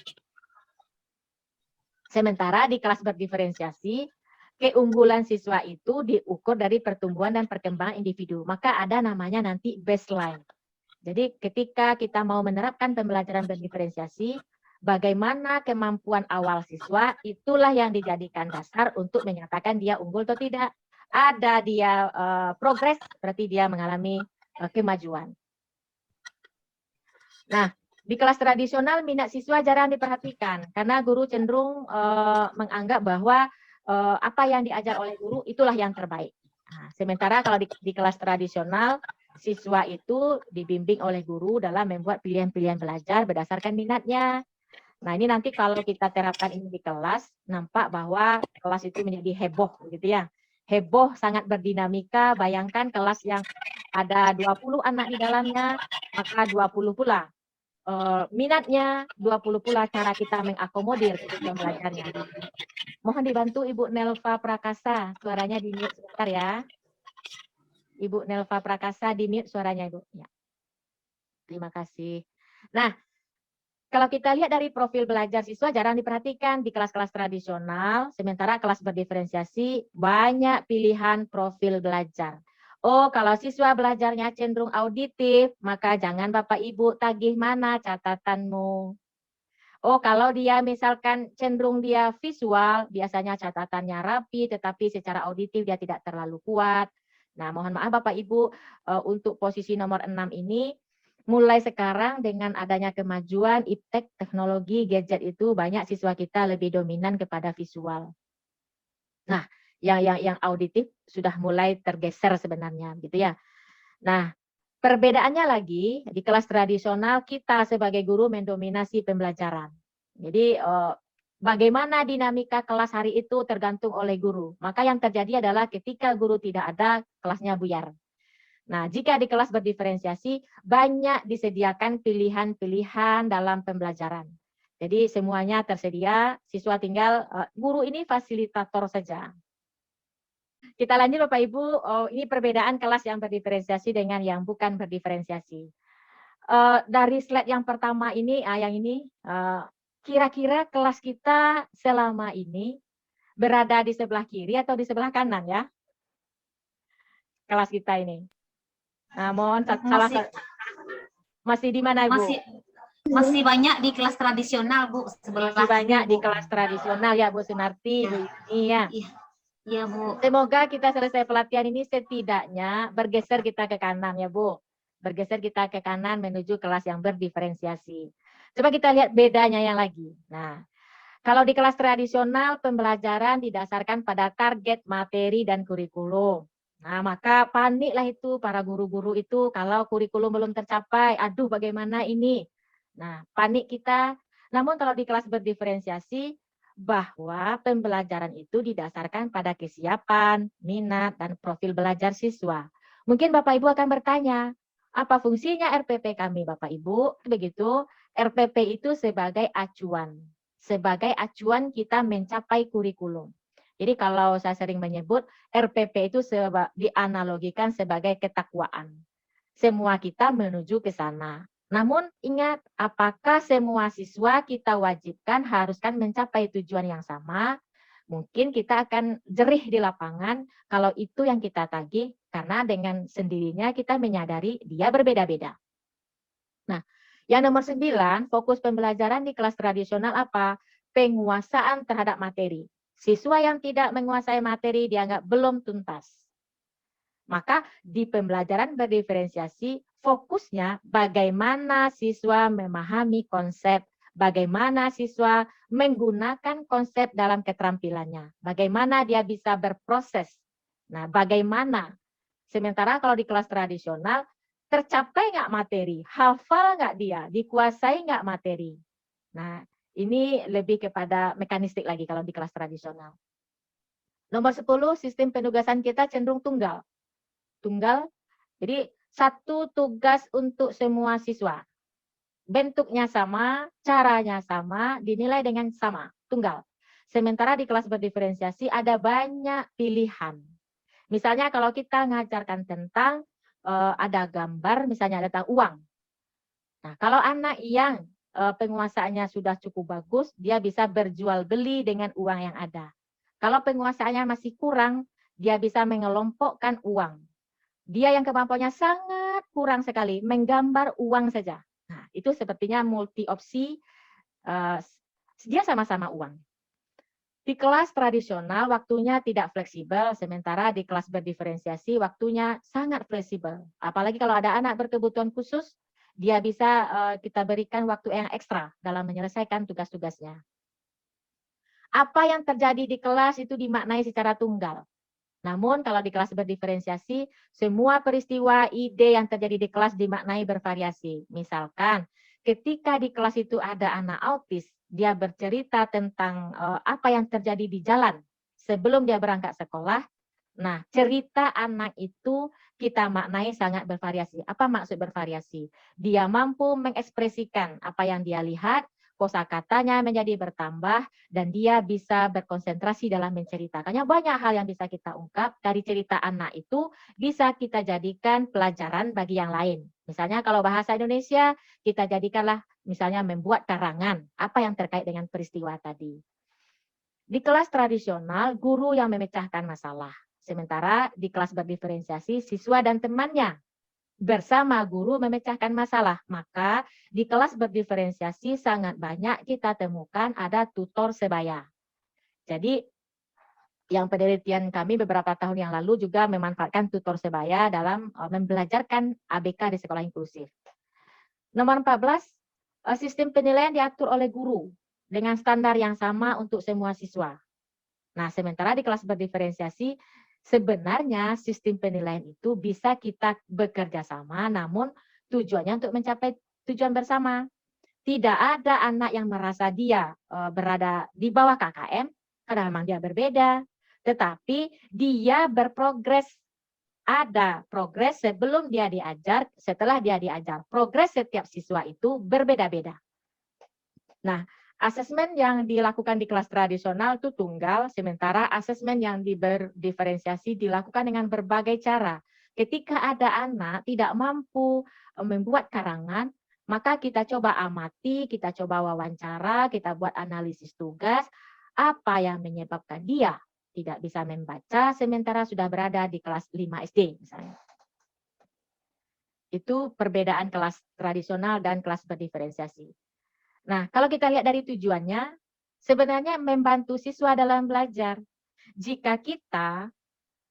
Sementara di kelas berdiferensiasi, keunggulan siswa itu diukur dari pertumbuhan dan perkembangan individu. Maka ada namanya nanti baseline. Jadi ketika kita mau menerapkan pembelajaran berdiferensiasi, bagaimana kemampuan awal siswa, itulah yang dijadikan dasar untuk menyatakan dia unggul atau tidak. Ada dia progres, berarti dia mengalami kemajuan. Nah, di kelas tradisional minat siswa jarang diperhatikan karena guru cenderung menganggap bahwa apa yang diajar oleh guru itulah yang terbaik. Nah, sementara kalau di kelas tradisional siswa itu dibimbing oleh guru dalam membuat pilihan-pilihan belajar berdasarkan minatnya. Nah, ini nanti kalau kita terapkan ini di kelas, nampak bahwa kelas itu menjadi heboh gitu ya. Heboh, sangat berdinamika. Bayangkan kelas yang ada 20 anak di dalamnya, maka 20 pula minatnya, 20 pula cara kita mengakomodir ketika belajarnya. Mohon dibantu Ibu Nelva Prakasa, suaranya di-mute sebentar ya. Ibu Nelva Prakasa di-mute suaranya Ibu. Ya. Terima kasih. Nah, kalau kita lihat dari profil belajar siswa jarang diperhatikan di kelas-kelas tradisional, sementara kelas berdiferensiasi banyak pilihan profil belajar. Oh, kalau siswa belajarnya cenderung auditif, maka jangan Bapak Ibu tagih mana catatanmu. Oh, kalau dia misalkan cenderung dia visual, biasanya catatannya rapi, tetapi secara auditif dia tidak terlalu kuat. Nah, mohon maaf Bapak Ibu, untuk posisi nomor 6 ini, mulai sekarang dengan adanya kemajuan iptek, teknologi, gadget itu banyak siswa kita lebih dominan kepada visual. Nah, yang auditif sudah mulai tergeser sebenarnya gitu ya. Nah, perbedaannya lagi di kelas tradisional kita sebagai guru mendominasi pembelajaran. Jadi bagaimana dinamika kelas hari itu tergantung oleh guru. Maka yang terjadi adalah ketika guru tidak ada, kelasnya buyar. Nah, jika di kelas berdiferensiasi banyak disediakan pilihan-pilihan dalam pembelajaran. Jadi semuanya tersedia, siswa tinggal guru ini fasilitator saja. Kita lanjut Bapak Ibu, ini perbedaan kelas yang berdiferensiasi dengan yang bukan berdiferensiasi. Dari slide yang pertama ini, yang ini, kira-kira kelas kita selama ini berada di sebelah kiri atau di sebelah kanan ya? Kelas kita ini. Nah, mohon salah masih di mana Bu? Masih banyak di kelas tradisional Bu, sebelah Masih banyak kiri, di Bu. kelas tradisional ya Bu Sunarti, Bu Yuni ya. Iya Bu. Semoga kita selesai pelatihan ini setidaknya bergeser kita ke kanan ya Bu. Bergeser kita ke kanan menuju kelas yang berdiferensiasi. Coba kita lihat bedanya yang lagi. Nah, kalau di kelas tradisional pembelajaran didasarkan pada target materi dan kurikulum. Nah, maka paniklah itu para guru-guru itu kalau kurikulum belum tercapai. Aduh, bagaimana ini? Nah, panik kita. Namun kalau di kelas berdiferensiasi, bahwa pembelajaran itu didasarkan pada kesiapan, minat, dan profil belajar siswa. Mungkin Bapak Ibu akan bertanya, apa fungsinya RPP kami Bapak Ibu? Begitu, RPP itu sebagai acuan. Sebagai acuan kita mencapai kurikulum. Jadi kalau saya sering menyebut, RPP itu dianalogikan sebagai ketakwaan. Semua kita menuju ke sana. Namun ingat, apakah semua siswa kita wajibkan haruskan mencapai tujuan yang sama? Mungkin kita akan jerih di lapangan kalau itu yang kita tagih, karena dengan sendirinya kita menyadari dia berbeda-beda. Nah, yang nomor 9, fokus pembelajaran di kelas tradisional apa? Penguasaan terhadap materi. Siswa yang tidak menguasai materi dianggap belum tuntas. Maka di pembelajaran berdiferensiasi, fokusnya bagaimana siswa memahami konsep, bagaimana siswa menggunakan konsep dalam keterampilannya, bagaimana dia bisa berproses. Nah, bagaimana? Sementara kalau di kelas tradisional, tercapai nggak materi, hafal nggak dia, dikuasai nggak materi. Nah, ini lebih kepada mekanistik lagi kalau di kelas tradisional. Nomor 10, sistem penugasan kita cenderung tunggal. Tunggal, jadi satu tugas untuk semua siswa. Bentuknya sama, caranya sama, dinilai dengan sama, tunggal. Sementara di kelas berdiferensiasi ada banyak pilihan. Misalnya kalau kita ngajarkan tentang ada gambar, misalnya tentang uang. Nah, kalau anak yang penguasaannya sudah cukup bagus, dia bisa berjual beli dengan uang yang ada. Kalau penguasaannya masih kurang, dia bisa mengelompokkan uang. Dia yang kemampuannya sangat kurang sekali, menggambar uang saja. Nah, itu sepertinya multi opsi, dia sama-sama uang. Di kelas tradisional waktunya tidak fleksibel, sementara di kelas berdiferensiasi waktunya sangat fleksibel. Apalagi kalau ada anak berkebutuhan khusus, dia bisa kita berikan waktu yang ekstra dalam menyelesaikan tugas-tugasnya. Apa yang terjadi di kelas itu dimaknai secara tunggal. Namun kalau di kelas berdiferensiasi, semua peristiwa, ide yang terjadi di kelas dimaknai bervariasi. Misalkan, ketika di kelas itu ada anak autis, dia bercerita tentang apa yang terjadi di jalan sebelum dia berangkat sekolah. Nah, cerita anak itu kita maknai sangat bervariasi. Apa maksud bervariasi? Dia mampu mengekspresikan apa yang dia lihat, kosakatanya menjadi bertambah, dan dia bisa berkonsentrasi dalam menceritakannya. Banyak hal yang bisa kita ungkap dari cerita anak itu bisa kita jadikan pelajaran bagi yang lain. Misalnya kalau bahasa Indonesia, kita jadikanlah misalnya membuat karangan, apa yang terkait dengan peristiwa tadi. Di kelas tradisional, guru yang memecahkan masalah. Sementara di kelas berdiferensiasi, siswa dan temannya bersama guru memecahkan masalah. Maka di kelas berdiferensiasi sangat banyak kita temukan ada tutor sebaya. Jadi yang penelitian kami beberapa tahun yang lalu juga memanfaatkan tutor sebaya dalam membelajarkan ABK di sekolah inklusif. Nomor 14, sistem penilaian diatur oleh guru dengan standar yang sama untuk semua siswa. Nah, sementara di kelas berdiferensiasi sebenarnya sistem penilaian itu bisa kita bekerja sama, namun tujuannya untuk mencapai tujuan bersama. Tidak ada anak yang merasa dia berada di bawah KKM, karena memang dia berbeda. Tetapi dia berprogres. Ada progres sebelum dia diajar, setelah dia diajar. Progres setiap siswa itu berbeda-beda. Nah, asesmen yang dilakukan di kelas tradisional itu tunggal, sementara asesmen yang berdiferensiasi dilakukan dengan berbagai cara. Ketika ada anak tidak mampu membuat karangan, maka kita coba amati, kita coba wawancara, kita buat analisis tugas, apa yang menyebabkan dia tidak bisa membaca sementara sudah berada di kelas 5 SD misalnya. Itu perbedaan kelas tradisional dan kelas berdiferensiasi. Nah, kalau kita lihat dari tujuannya, sebenarnya membantu siswa dalam belajar. Jika kita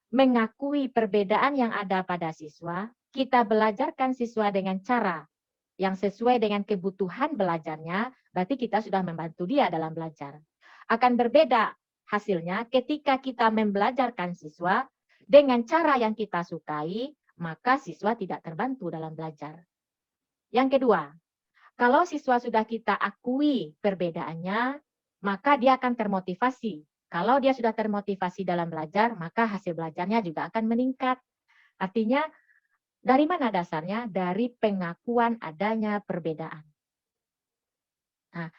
mengakui perbedaan yang ada pada siswa, kita belajarkan siswa dengan cara yang sesuai dengan kebutuhan belajarnya, berarti kita sudah membantu dia dalam belajar. Akan berbeda hasilnya ketika kita membelajarkan siswa dengan cara yang kita sukai, maka siswa tidak terbantu dalam belajar. Yang kedua, kalau siswa sudah kita akui perbedaannya, maka dia akan termotivasi. Kalau dia sudah termotivasi dalam belajar, maka hasil belajarnya juga akan meningkat. Artinya, dari mana dasarnya? Dari pengakuan adanya perbedaan. Nah,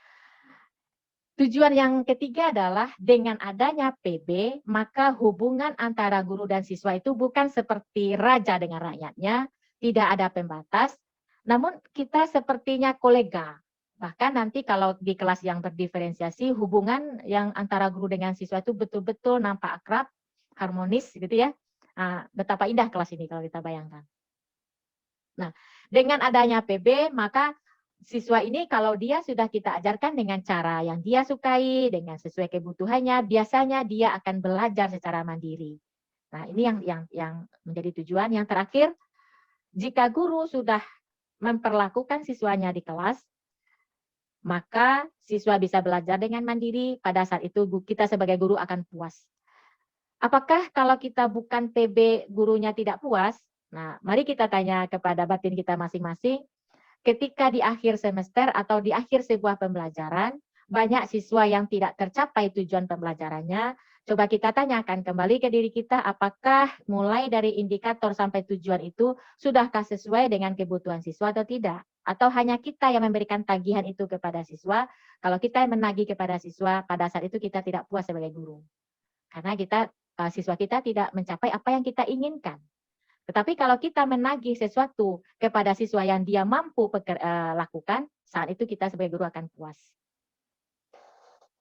tujuan yang ketiga adalah dengan adanya PB, maka hubungan antara guru dan siswa itu bukan seperti raja dengan rakyatnya, tidak ada pembatas, namun kita sepertinya kolega. Bahkan nanti kalau di kelas yang berdiferensiasi, hubungan yang antara guru dengan siswa itu betul-betul nampak akrab, harmonis gitu ya. Nah, betapa indah kelas ini kalau kita bayangkan. Nah, dengan adanya PB, maka siswa ini kalau dia sudah kita ajarkan dengan cara yang dia sukai, dengan sesuai kebutuhannya, biasanya dia akan belajar secara mandiri. Nah, ini yang menjadi tujuan. Yang terakhir, jika guru sudah memperlakukan siswanya di kelas, maka siswa bisa belajar dengan mandiri. Pada saat itu kita sebagai guru akan puas. Apakah kalau kita bukan PB gurunya tidak puas? Nah, mari kita tanya kepada batin kita masing-masing. Ketika di akhir semester atau di akhir sebuah pembelajaran, banyak siswa yang tidak tercapai tujuan pembelajarannya, Coba kita tanyakan kembali ke diri kita, apakah mulai dari indikator sampai tujuan itu sudahkah sesuai dengan kebutuhan siswa atau tidak? Atau hanya kita yang memberikan tagihan itu kepada siswa, kalau kita menagih kepada siswa, pada saat itu kita tidak puas sebagai guru. Karena siswa kita tidak mencapai apa yang kita inginkan. Tetapi kalau kita menagih sesuatu kepada siswa yang dia mampu lakukan, saat itu kita sebagai guru akan puas.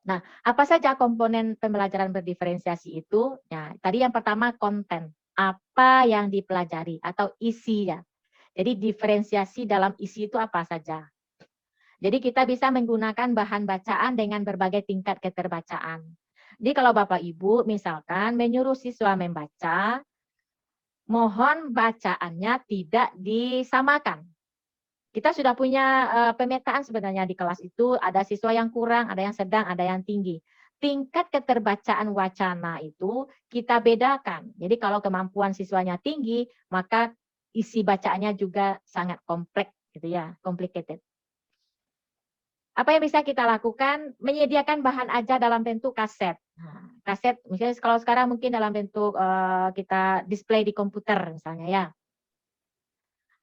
Nah, apa saja komponen pembelajaran berdiferensiasi itu? Ya, tadi yang pertama konten, apa yang dipelajari atau isinya. Jadi diferensiasi dalam isi itu apa saja. Jadi kita bisa menggunakan bahan bacaan dengan berbagai tingkat keterbacaan. Jadi kalau Bapak Ibu misalkan menyuruh siswa membaca, mohon bacaannya tidak disamakan. Kita sudah punya pemetaan sebenarnya di kelas itu, ada siswa yang kurang, ada yang sedang, ada yang tinggi. Tingkat keterbacaan wacana itu kita bedakan. Jadi kalau kemampuan siswanya tinggi, maka isi bacaannya juga sangat kompleks gitu ya, complicated. Apa yang bisa kita lakukan? Menyediakan bahan ajar dalam bentuk kaset. Nah, kaset misalnya kalau sekarang mungkin dalam bentuk kita display di komputer misalnya ya.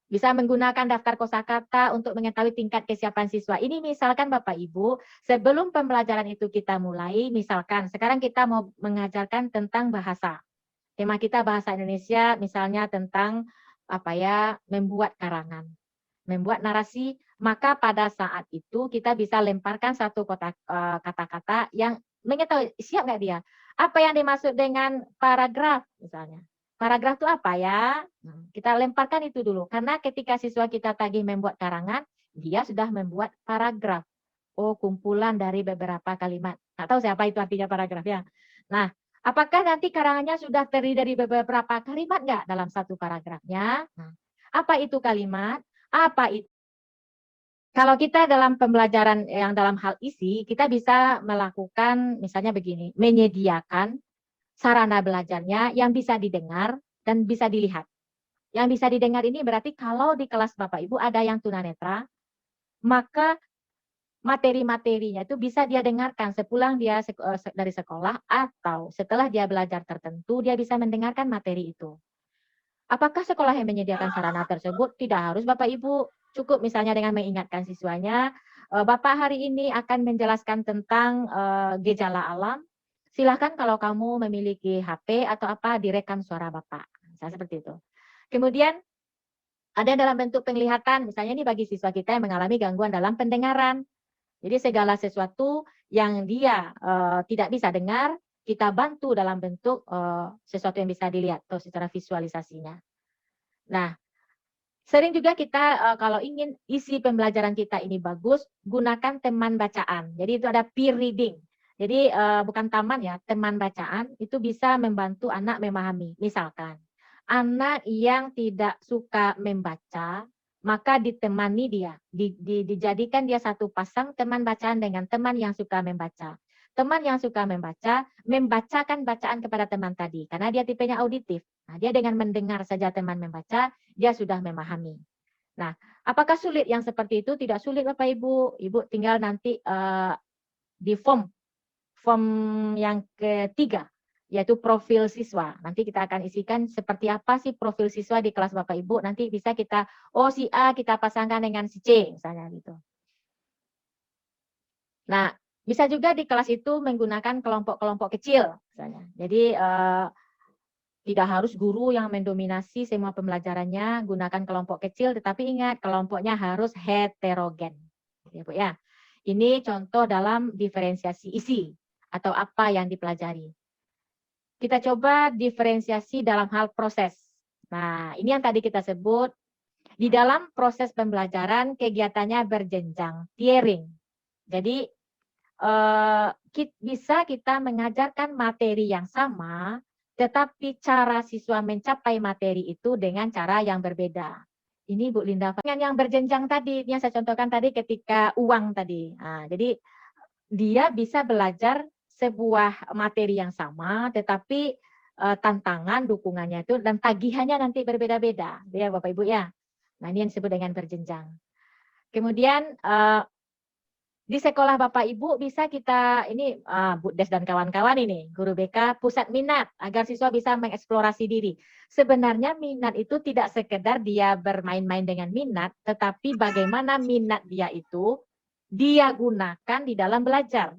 Bisa menggunakan daftar kosakata untuk mengetahui tingkat kesiapan siswa. Ini misalkan Bapak Ibu, sebelum pembelajaran itu kita mulai, misalkan sekarang kita mau mengajarkan tentang bahasa. Tema kita bahasa Indonesia, misalnya tentang membuat karangan, membuat narasi. Maka pada saat itu kita bisa lemparkan satu kata-kata yang mengetahui siap nggak dia. Apa yang dimaksud dengan paragraf misalnya. Paragraf itu apa ya? Kita lemparkan itu dulu. Karena ketika siswa kita tagih membuat karangan, dia sudah membuat paragraf. Oh, kumpulan dari beberapa kalimat. Nggak tahu siapa itu artinya paragraf ya. Nah, apakah nanti karangannya sudah terdiri dari beberapa kalimat nggak dalam satu paragrafnya? Nah, apa itu kalimat? Apa itu? Kalau kita dalam pembelajaran yang dalam hal isi, kita bisa melakukan misalnya begini, menyediakan sarana belajarnya yang bisa didengar dan bisa dilihat. Yang bisa didengar ini berarti kalau di kelas Bapak Ibu ada yang tunanetra, maka materi-materinya itu bisa dia dengarkan sepulang dia dari sekolah atau setelah dia belajar tertentu, dia bisa mendengarkan materi itu. Apakah sekolah yang menyediakan sarana tersebut? Tidak harus Bapak Ibu. Cukup misalnya dengan mengingatkan siswanya, Bapak hari ini akan menjelaskan tentang gejala alam. Silahkan kalau kamu memiliki HP atau apa, direkam suara Bapak. Misalnya seperti itu. Kemudian ada dalam bentuk penglihatan, misalnya ini bagi siswa kita yang mengalami gangguan dalam pendengaran. Jadi segala sesuatu yang dia tidak bisa dengar, kita bantu dalam bentuk sesuatu yang bisa dilihat atau secara visualisasinya. Nah, sering juga kita kalau ingin isi pembelajaran kita ini bagus, gunakan teman bacaan. Jadi itu ada peer reading. Jadi bukan taman ya, teman bacaan itu bisa membantu anak memahami. Misalkan, anak yang tidak suka membaca, maka ditemani dia, dijadikan dia satu pasang teman bacaan dengan teman yang suka membaca. Teman yang suka membaca, membacakan bacaan kepada teman tadi, karena dia tipenya auditif. Nah, dia dengan mendengar saja teman membaca, dia sudah memahami. Nah, apakah sulit yang seperti itu? Tidak sulit Bapak Ibu. Ibu tinggal nanti di form yang ketiga, yaitu profil siswa. Nanti kita akan isikan seperti apa sih profil siswa di kelas Bapak Ibu. Nanti bisa kita, si A kita pasangkan dengan si C, misalnya gitu. Nah, bisa juga di kelas itu menggunakan kelompok-kelompok kecil, misalnya. Jadi, tidak harus guru yang mendominasi semua pembelajarannya, gunakan kelompok kecil, tetapi ingat, kelompoknya harus heterogen. Ya, Bu, ya. Ini contoh dalam diferensiasi isi atau apa yang dipelajari. Kita coba diferensiasi dalam hal proses. Nah, ini yang tadi kita sebut, di dalam proses pembelajaran kegiatannya berjenjang, tiering. Jadi, bisa kita mengajarkan materi yang sama, tetapi cara siswa mencapai materi itu dengan cara yang berbeda. Ini Bu Linda, yang berjenjang tadi, yang saya contohkan tadi ketika uang tadi. Nah, jadi dia bisa belajar sebuah materi yang sama, tetapi tantangan, dukungannya itu, dan tagihannya nanti berbeda-beda. Ya Bapak Ibu ya. Nah ini yang disebut dengan berjenjang. Kemudian Di sekolah Bapak Ibu bisa kita ini Bu Des dan kawan-kawan ini guru BK pusat minat agar siswa bisa mengeksplorasi diri. Sebenarnya minat itu tidak sekedar dia bermain-main dengan minat, tetapi bagaimana minat dia itu dia gunakan di dalam belajar.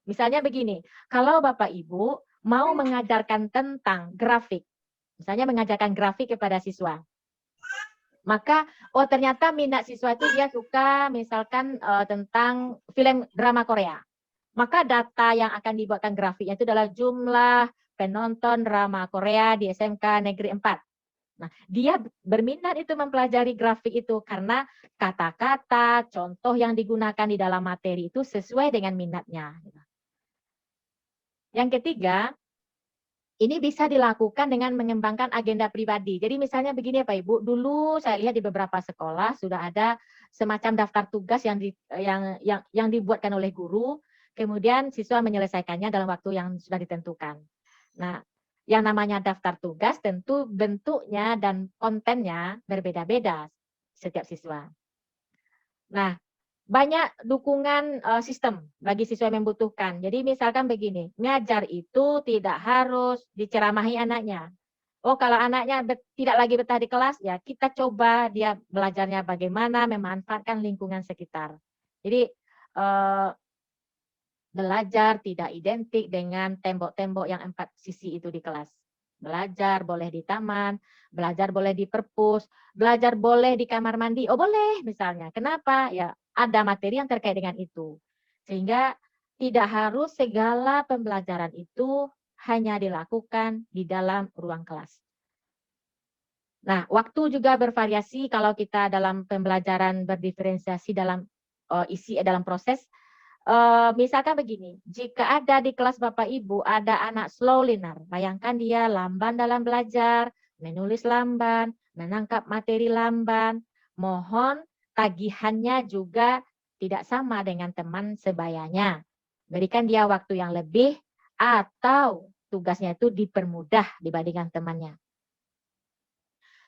Misalnya begini, kalau Bapak Ibu mau mengajarkan tentang grafik, misalnya mengajarkan grafik kepada siswa, maka ternyata minat siswa itu dia suka misalkan tentang film drama Korea. Maka data yang akan dibuatkan grafiknya itu adalah jumlah penonton drama Korea di SMK Negeri 4. Nah, dia berminat itu mempelajari grafik itu karena kata-kata, contoh yang digunakan di dalam materi itu sesuai dengan minatnya. Yang ketiga, ini bisa dilakukan dengan mengembangkan agenda pribadi. Jadi misalnya begini ya Pak Ibu, dulu saya lihat di beberapa sekolah sudah ada semacam daftar tugas yang dibuatkan oleh guru, kemudian siswa menyelesaikannya dalam waktu yang sudah ditentukan. Nah, yang namanya daftar tugas tentu bentuknya dan kontennya berbeda-beda setiap siswa. Nah, banyak dukungan sistem bagi siswa yang membutuhkan. Jadi misalkan begini, ngajar itu tidak harus diceramahi anaknya. Oh, kalau anaknya tidak lagi betah di kelas, ya kita coba dia belajarnya bagaimana memanfaatkan lingkungan sekitar. Jadi belajar tidak identik dengan tembok-tembok yang 4 sisi itu di kelas. Belajar boleh di taman, belajar boleh di perpus, belajar boleh di kamar mandi. Oh boleh misalnya. Kenapa? Ya ada materi yang terkait dengan itu. Sehingga tidak harus segala pembelajaran itu hanya dilakukan di dalam ruang kelas. Nah, waktu juga bervariasi kalau kita dalam pembelajaran berdiferensiasi dalam dalam proses. Misalkan begini, jika ada di kelas Bapak Ibu ada anak slow learner, bayangkan dia lamban dalam belajar, menulis lamban, menangkap materi lamban, mohon tagihannya juga tidak sama dengan teman sebayanya. Berikan dia waktu yang lebih atau tugasnya itu dipermudah dibandingkan temannya.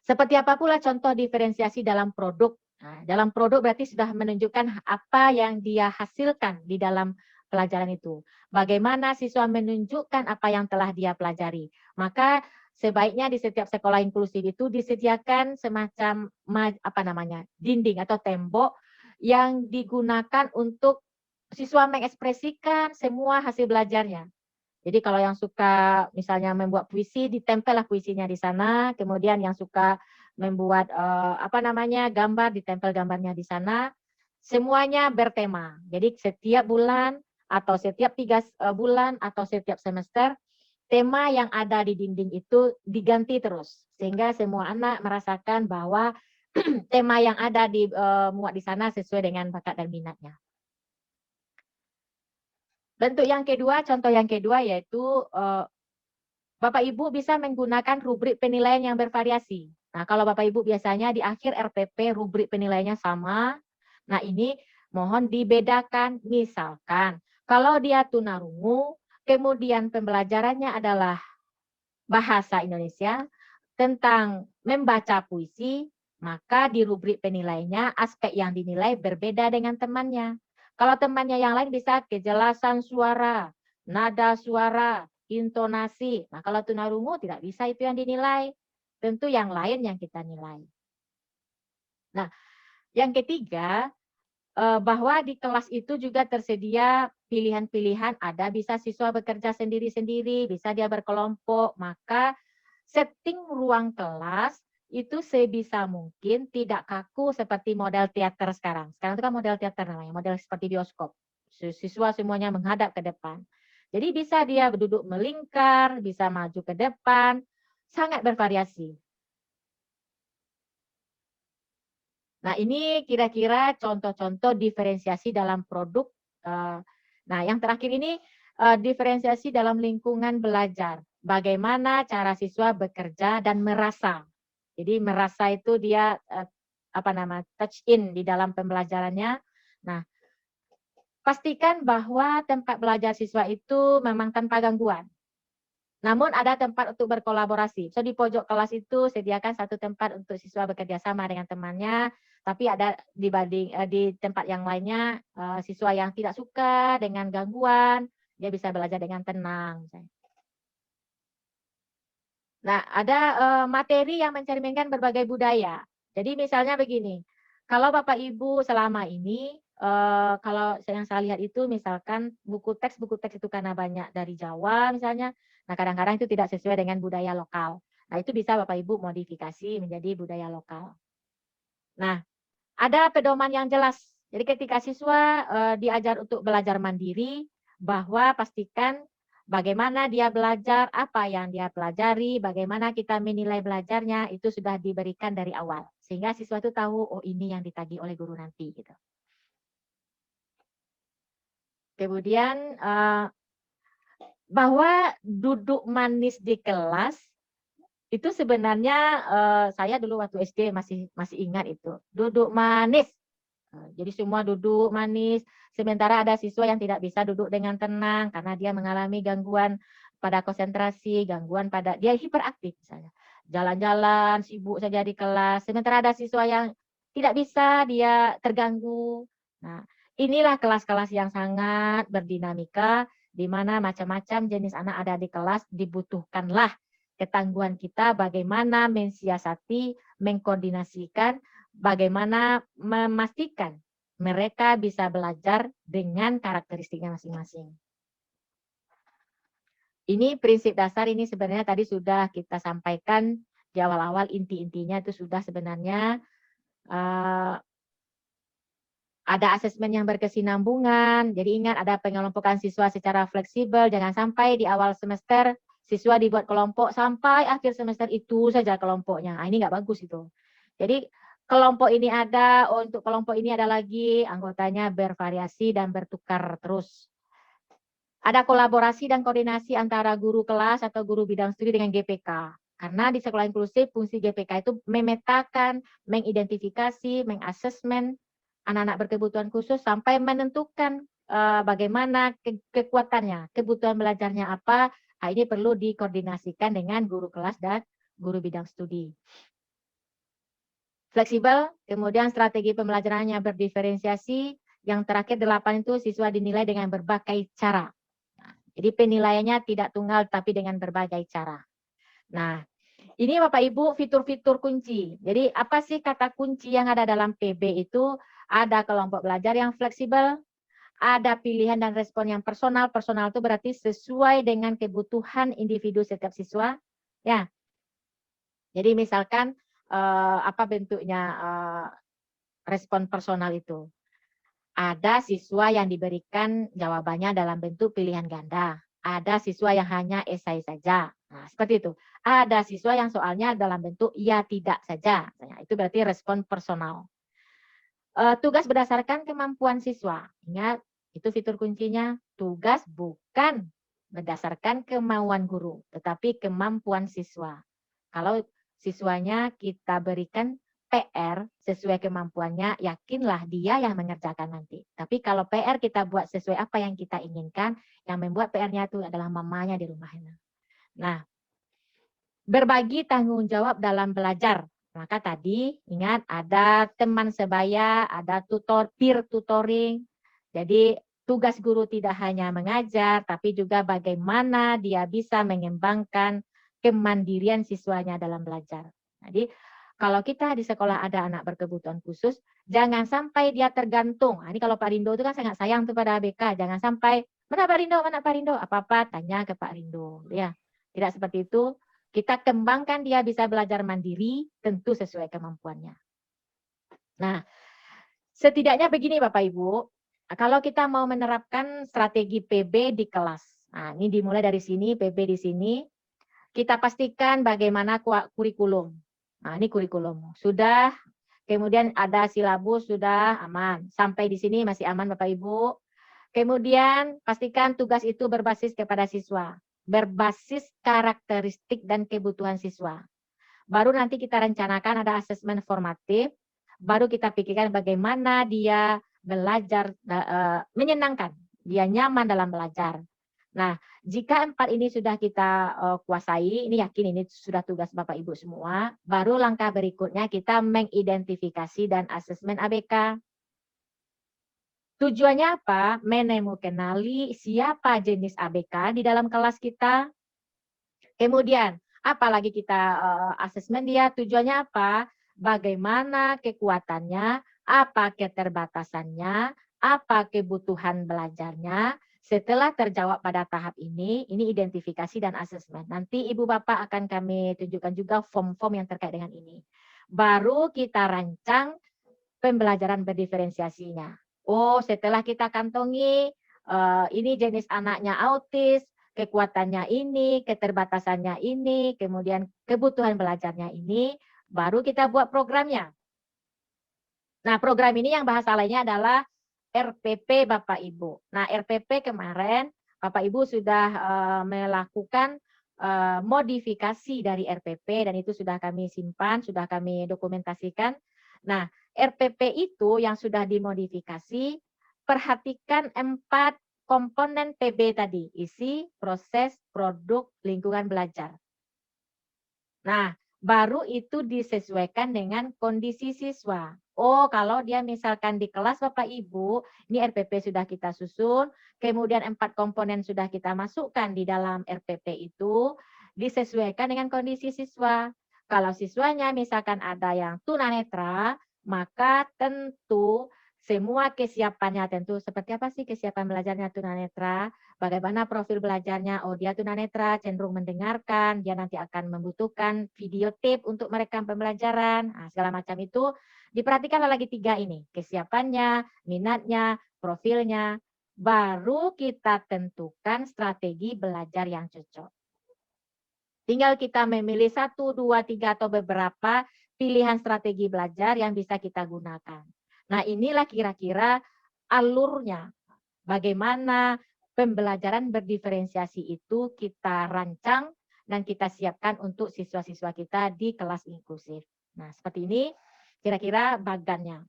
Seperti apa pula contoh diferensiasi dalam produk. Nah, dalam produk berarti sudah menunjukkan apa yang dia hasilkan di dalam pelajaran itu. Bagaimana siswa menunjukkan apa yang telah dia pelajari. Maka sebaiknya di setiap sekolah inklusif itu disediakan semacam dinding atau tembok yang digunakan untuk siswa mengekspresikan semua hasil belajarnya. Jadi kalau yang suka misalnya membuat puisi, ditempellah puisinya di sana. Kemudian yang suka membuat gambar, ditempel gambarnya di sana. Semuanya bertema. Jadi setiap bulan atau setiap 3 bulan atau setiap semester, tema yang ada di dinding itu diganti terus. Sehingga semua anak merasakan bahwa tema yang ada muat di sana sesuai dengan bakat dan minatnya. Bentuk yang kedua, contoh yang kedua yaitu Bapak Ibu bisa menggunakan rubrik penilaian yang bervariasi. Nah, kalau Bapak Ibu biasanya di akhir RPP rubrik penilaiannya sama. Nah, ini mohon dibedakan. Misalkan kalau dia tunarungu, kemudian pembelajarannya adalah bahasa Indonesia tentang membaca puisi, maka di rubrik penilaiannya aspek yang dinilai berbeda dengan temannya. Kalau temannya yang lain bisa kejelasan suara, nada suara, intonasi. Nah, kalau tunarungu tidak bisa itu yang dinilai. Tentu yang lain yang kita nilai. Nah, yang ketiga, bahwa di kelas itu juga tersedia pilihan-pilihan. Ada bisa siswa bekerja sendiri-sendiri, bisa dia berkelompok. Maka setting ruang kelas itu sebisa mungkin tidak kaku seperti model teater sekarang. Sekarang itu kan model teater namanya, model seperti bioskop. Siswa semuanya menghadap ke depan. Jadi bisa dia duduk melingkar, bisa maju ke depan, sangat bervariasi. Nah, ini kira-kira contoh-contoh diferensiasi dalam produk. Nah, yang terakhir ini diferensiasi dalam lingkungan belajar. Bagaimana cara siswa bekerja dan merasa. Jadi merasa itu dia touch in di dalam pembelajarannya. Nah, pastikan bahwa tempat belajar siswa itu memang tanpa gangguan. Namun ada tempat untuk berkolaborasi. So di pojok kelas itu sediakan satu tempat untuk siswa bekerja sama dengan temannya. Tapi ada di tempat yang lainnya siswa yang tidak suka dengan gangguan, dia bisa belajar dengan tenang. Misalnya. Nah, ada materi yang mencerminkan berbagai budaya. Jadi misalnya begini, kalau Bapak Ibu selama ini, kalau yang saya lihat itu misalkan buku teks itu karena banyak dari Jawa misalnya, nah kadang-kadang itu tidak sesuai dengan budaya lokal. Nah itu bisa Bapak Ibu modifikasi menjadi budaya lokal. Nah, ada pedoman yang jelas. Jadi ketika siswa diajar untuk belajar mandiri, bahwa pastikan bagaimana dia belajar, apa yang dia pelajari, bagaimana kita menilai belajarnya, itu sudah diberikan dari awal. Sehingga siswa itu tahu, oh ini yang ditagih oleh guru nanti. Gitu. Kemudian, bahwa duduk manis di kelas, itu sebenarnya saya dulu waktu SD masih ingat itu. Duduk manis. Jadi semua duduk manis, sementara ada siswa yang tidak bisa duduk dengan tenang karena dia mengalami gangguan pada konsentrasi, gangguan pada dia hiperaktif misalnya. Jalan-jalan, sibuk saja di kelas, sementara ada siswa yang tidak bisa, dia terganggu. Nah, inilah kelas-kelas yang sangat berdinamika, di mana macam-macam jenis anak ada di kelas, dibutuhkanlah ketangguhan kita bagaimana mensiasati, mengkoordinasikan, bagaimana memastikan mereka bisa belajar dengan karakteristiknya masing-masing. Ini prinsip dasar ini sebenarnya tadi sudah kita sampaikan di awal-awal, inti-intinya itu sudah sebenarnya ada asesmen yang berkesinambungan. Jadi ingat ada pengelompokan siswa secara fleksibel, jangan sampai di awal semester siswa dibuat kelompok sampai akhir semester itu saja kelompoknya. Nah, ini nggak bagus itu. Jadi kelompok ini ada, untuk kelompok ini ada lagi, anggotanya bervariasi dan bertukar terus. Ada kolaborasi dan koordinasi antara guru kelas atau guru bidang studi dengan GPK. Karena di sekolah inklusif, fungsi GPK itu memetakan, mengidentifikasi, mengasesmen anak-anak berkebutuhan khusus sampai menentukan bagaimana kekuatannya, kebutuhan belajarnya apa. Nah, ini perlu dikoordinasikan dengan guru kelas dan guru bidang studi. Fleksibel, kemudian strategi pembelajarannya berdiferensiasi, yang terakhir 8 itu siswa dinilai dengan berbagai cara. Nah, jadi penilaiannya tidak tunggal tapi dengan berbagai cara. Nah, ini Bapak Ibu fitur-fitur kunci. Jadi apa sih kata kunci yang ada dalam PB itu? Ada kelompok belajar yang fleksibel, ada pilihan dan respon yang personal. Personal itu berarti sesuai dengan kebutuhan individu setiap siswa. Ya. Jadi misalkan apa bentuknya respon personal itu? Ada siswa yang diberikan jawabannya dalam bentuk pilihan ganda. Ada siswa yang hanya esai saja. Nah, seperti itu. Ada siswa yang soalnya dalam bentuk ya tidak saja. Nah, itu berarti respon personal. Tugas berdasarkan kemampuan siswa. Ingat, itu fitur kuncinya. Tugas bukan berdasarkan kemauan guru, tetapi kemampuan siswa. Kalau siswanya kita berikan PR sesuai kemampuannya, yakinlah dia yang mengerjakan nanti. Tapi kalau PR kita buat sesuai apa yang kita inginkan, yang membuat PR-nya itu adalah mamanya di rumahnya. Nah, berbagi tanggung jawab dalam belajar. Maka tadi ingat ada teman sebaya, ada peer tutoring. Jadi tugas guru tidak hanya mengajar, tapi juga bagaimana dia bisa mengembangkan kemandirian siswanya dalam belajar. Jadi kalau kita di sekolah ada anak berkebutuhan khusus, jangan sampai dia tergantung. Nah, ini kalau Pak Rindo itu kan sangat sayang tuh pada ABK. Jangan sampai, mana Pak Rindo, mana Pak Rindo? Apa-apa tanya ke Pak Rindo. Ya, tidak seperti itu. Kita kembangkan dia bisa belajar mandiri, tentu sesuai kemampuannya. Nah, setidaknya begini Bapak Ibu, kalau kita mau menerapkan strategi PB di kelas. Nah, ini dimulai dari sini, PB di sini. Kita pastikan bagaimana kurikulum. Nah, ini kurikulum. Sudah, kemudian ada silabus, sudah aman. Sampai di sini masih aman Bapak Ibu. Kemudian pastikan tugas itu berbasis kepada siswa. Berbasis karakteristik dan kebutuhan siswa. Baru nanti kita rencanakan ada asesmen formatif. Baru kita pikirkan bagaimana dia belajar menyenangkan. Dia nyaman dalam belajar. Nah, jika 4 ini sudah kita kuasai, ini yakin ini sudah tugas Bapak Ibu semua, baru langkah berikutnya kita mengidentifikasi dan asesmen ABK. Tujuannya apa? Menemukanali siapa jenis ABK di dalam kelas kita. Kemudian, apalagi kita asesmen dia, tujuannya apa? Bagaimana kekuatannya, apa keterbatasannya, apa kebutuhan belajarnya. Setelah terjawab pada tahap ini identifikasi dan asesmen. Nanti Ibu Bapak akan kami tunjukkan juga form-form yang terkait dengan ini. Baru kita rancang pembelajaran berdiferensiasinya. Oh, setelah kita kantongi, ini jenis anaknya autis, kekuatannya ini, keterbatasannya ini, kemudian kebutuhan belajarnya ini, baru kita buat programnya. Nah, program ini yang bahasa lainnya adalah RPP Bapak Ibu. Nah, RPP kemarin Bapak Ibu sudah melakukan modifikasi dari RPP dan itu sudah kami simpan, sudah kami dokumentasikan. Nah, RPP itu yang sudah dimodifikasi, perhatikan 4 komponen PB tadi, isi, proses, produk, lingkungan belajar. Nah, baru itu disesuaikan dengan kondisi siswa. Oh, kalau dia misalkan di kelas Bapak Ibu, ini RPP sudah kita susun, kemudian 4 komponen sudah kita masukkan di dalam RPP itu, disesuaikan dengan kondisi siswa. Kalau siswanya misalkan ada yang tunanetra, maka tentu semua kesiapannya tentu seperti apa sih kesiapan belajarnya tunanetra, bagaimana profil belajarnya, oh dia tunanetra, cenderung mendengarkan, dia nanti akan membutuhkan video tape untuk merekam pembelajaran, nah, segala macam itu diperhatikan lagi 3 ini, kesiapannya, minatnya, profilnya, baru kita tentukan strategi belajar yang cocok. Tinggal kita memilih 1, 2, 3 atau beberapa pilihan strategi belajar yang bisa kita gunakan. Nah, inilah kira-kira alurnya. Bagaimana pembelajaran berdiferensiasi itu kita rancang dan kita siapkan untuk siswa-siswa kita di kelas inklusif. Nah, seperti ini kira-kira bagannya.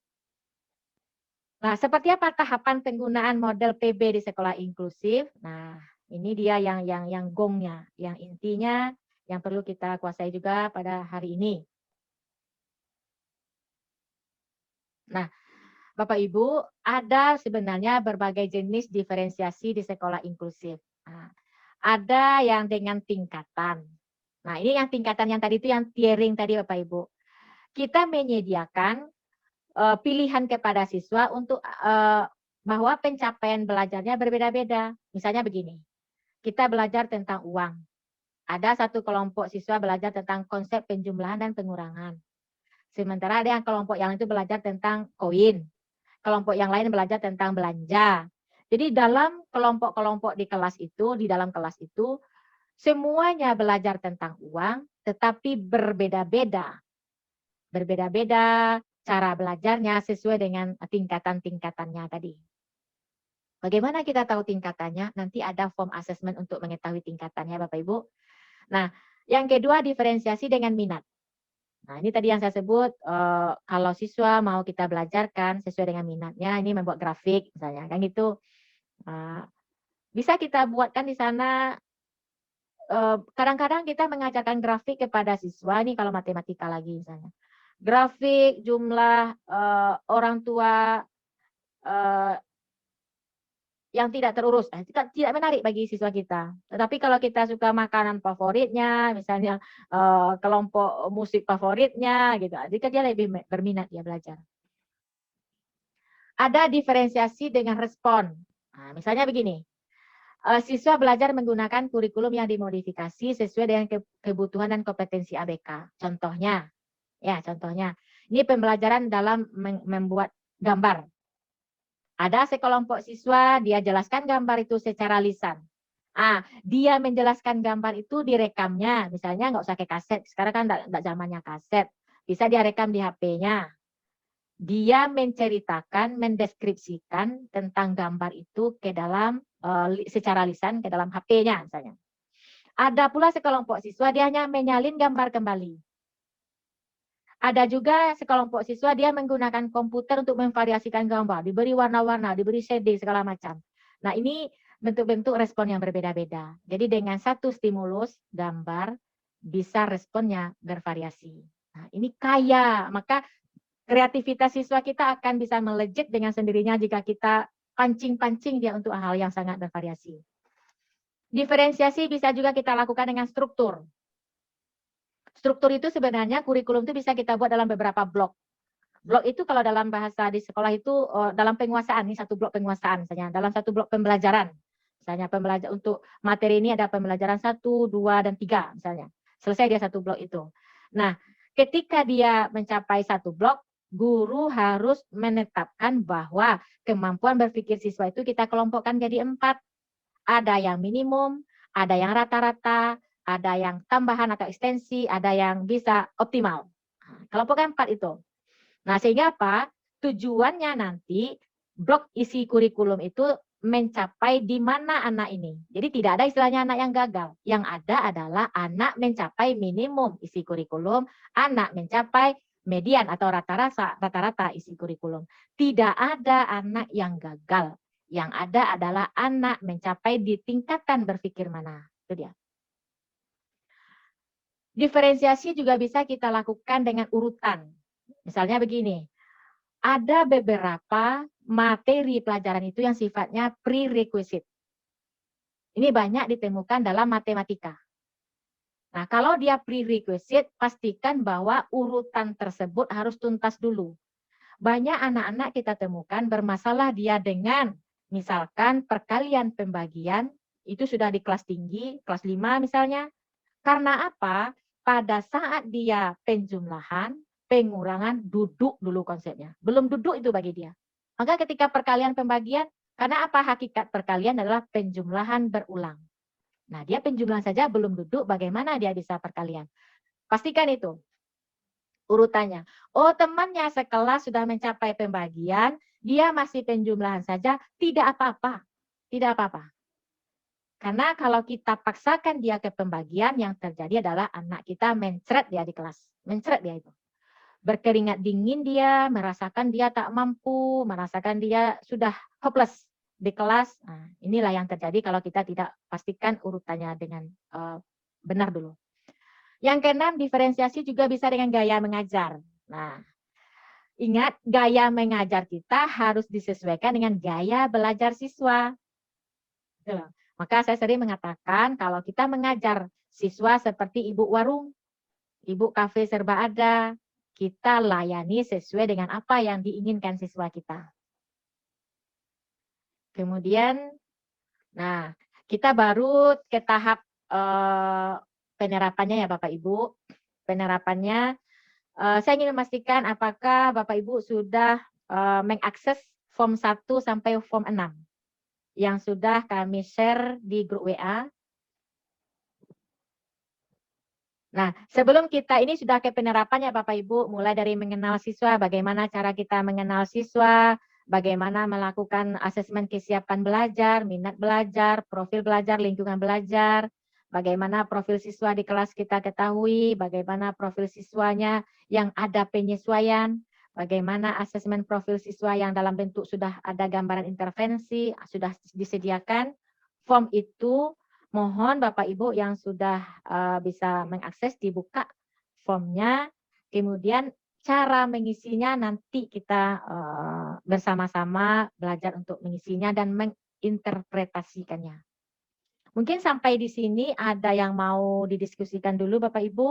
Nah, seperti apa tahapan penggunaan model PB di sekolah inklusif? Nah, ini dia yang gongnya, yang intinya yang perlu kita kuasai juga pada hari ini. Nah, Bapak Ibu, ada sebenarnya berbagai jenis diferensiasi di sekolah inklusif. Nah, ada yang dengan tingkatan. Nah, ini yang tingkatan yang tadi itu yang tiering tadi Bapak Ibu. Kita menyediakan pilihan kepada siswa untuk bahwa pencapaian belajarnya berbeda-beda. Misalnya begini, kita belajar tentang uang. Ada satu kelompok siswa belajar tentang konsep penjumlahan dan pengurangan. Sementara ada yang kelompok yang itu belajar tentang koin. Kelompok yang lain belajar tentang belanja. Jadi dalam kelompok-kelompok di dalam kelas itu, semuanya belajar tentang uang, tetapi berbeda-beda. Berbeda-beda cara belajarnya sesuai dengan tingkatan-tingkatannya tadi. Bagaimana kita tahu tingkatannya? Nanti ada form assessment untuk mengetahui tingkatannya Bapak Ibu. Nah, yang kedua diferensiasi dengan minat. Nah, ini tadi yang saya sebut, kalau siswa mau kita belajarkan sesuai dengan minatnya, ini membuat grafik misalnya, kan gitu. Bisa kita buatkan di sana, kadang-kadang kita mengajarkan grafik kepada siswa, ini kalau matematika lagi misalnya. Grafik jumlah orang tua yang tidak terurus, tidak menarik bagi siswa kita. Tetapi kalau kita suka makanan favoritnya, misalnya kelompok musik favoritnya, gitu, jika dia lebih berminat dia belajar. Ada diferensiasi dengan respon. Nah, misalnya begini, siswa belajar menggunakan kurikulum yang dimodifikasi sesuai dengan kebutuhan dan kompetensi ABK. Contohnya, ini pembelajaran dalam membuat gambar. Ada sekelompok siswa, dia jelaskan gambar itu secara lisan. Dia menjelaskan gambar itu direkamnya, misalnya nggak usah ke kaset, sekarang kan nggak zamannya kaset, bisa dia rekam di HP-nya. Dia menceritakan, mendeskripsikan tentang gambar itu ke dalam secara lisan ke dalam HP-nya misalnya. Ada pula sekelompok siswa dia hanya menyalin gambar kembali. Ada juga sekelompok siswa dia menggunakan komputer untuk memvariasikan gambar, diberi warna-warna, diberi shading segala macam. Nah, ini bentuk-bentuk respon yang berbeda-beda. Jadi dengan satu stimulus gambar bisa responnya bervariasi. Nah, ini kaya, maka kreativitas siswa kita akan bisa melejit dengan sendirinya jika kita pancing-pancing dia untuk hal yang sangat bervariasi. Diferensiasi bisa juga kita lakukan dengan struktur. Struktur itu sebenarnya kurikulum itu bisa kita buat dalam beberapa blok. Blok itu kalau dalam bahasa di sekolah itu dalam penguasaan, ini satu blok penguasaan misalnya, dalam satu blok pembelajaran. Misalnya pembelajaran untuk materi ini ada pembelajaran 1, 2, dan 3 misalnya. Selesai dia satu blok itu. Nah, ketika dia mencapai satu blok, guru harus menetapkan bahwa kemampuan berpikir siswa itu kita kelompokkan jadi 4. Ada yang minimum, ada yang rata-rata, ada yang tambahan atau ekstensi, ada yang bisa optimal. Kelompokkan 4 itu. Nah, sehingga apa? Tujuannya nanti blok isi kurikulum itu mencapai di mana anak ini. Jadi tidak ada istilahnya anak yang gagal. Yang ada adalah anak mencapai minimum isi kurikulum, anak mencapai median atau rata-rata isi kurikulum. Tidak ada anak yang gagal. Yang ada adalah anak mencapai di tingkatan berpikir mana. Itu dia. Diferensiasi juga bisa kita lakukan dengan urutan. Misalnya begini, ada beberapa materi pelajaran itu yang sifatnya prerequisite. Ini banyak ditemukan dalam matematika. Nah, kalau dia prerequisite, pastikan bahwa urutan tersebut harus tuntas dulu. Banyak anak-anak kita temukan bermasalah dia dengan, misalkan perkalian pembagian, itu sudah di kelas tinggi, kelas 5 misalnya. Karena apa? Pada saat dia penjumlahan, pengurangan, duduk dulu konsepnya. Belum duduk itu bagi dia. Maka ketika perkalian pembagian, karena apa hakikat perkalian adalah penjumlahan berulang. Nah, dia penjumlahan saja belum duduk, bagaimana dia bisa perkalian? Pastikan itu urutannya. Oh, temannya sekelas sudah mencapai pembagian, dia masih penjumlahan saja, tidak apa-apa. Tidak apa-apa. Karena kalau kita paksakan dia ke pembagian, yang terjadi adalah anak kita mencret dia di kelas. Mencret dia itu. Berkeringat dingin dia, merasakan dia tak mampu, merasakan dia sudah hopeless di kelas. Nah, inilah yang terjadi kalau kita tidak pastikan urutannya dengan benar dulu. Yang keenam, diferensiasi juga bisa dengan gaya mengajar. Nah, ingat, gaya mengajar kita harus disesuaikan dengan gaya belajar siswa. Maka saya sering mengatakan kalau kita mengajar siswa seperti ibu warung, ibu kafe serba ada, kita layani sesuai dengan apa yang diinginkan siswa kita. Kemudian, nah, kita baru ke tahap penerapannya ya Bapak Ibu. Penerapannya, saya ingin memastikan apakah Bapak Ibu sudah mengakses form 1 sampai form 6 yang sudah kami share di grup WA. Nah, sebelum kita ini sudah ke penerapannya Bapak Ibu, mulai dari mengenal siswa, bagaimana cara kita mengenal siswa, bagaimana melakukan asesmen kesiapan belajar, minat belajar, profil belajar, lingkungan belajar, bagaimana profil siswa di kelas kita ketahui, bagaimana profil siswanya yang ada penyesuaian, bagaimana asesmen profil siswa yang dalam bentuk sudah ada gambaran intervensi, sudah disediakan. Form itu mohon Bapak Ibu yang sudah bisa mengakses, dibuka formnya, kemudian cara mengisinya nanti kita bersama-sama belajar untuk mengisinya dan menginterpretasikannya. Mungkin sampai di sini ada yang mau didiskusikan dulu Bapak Ibu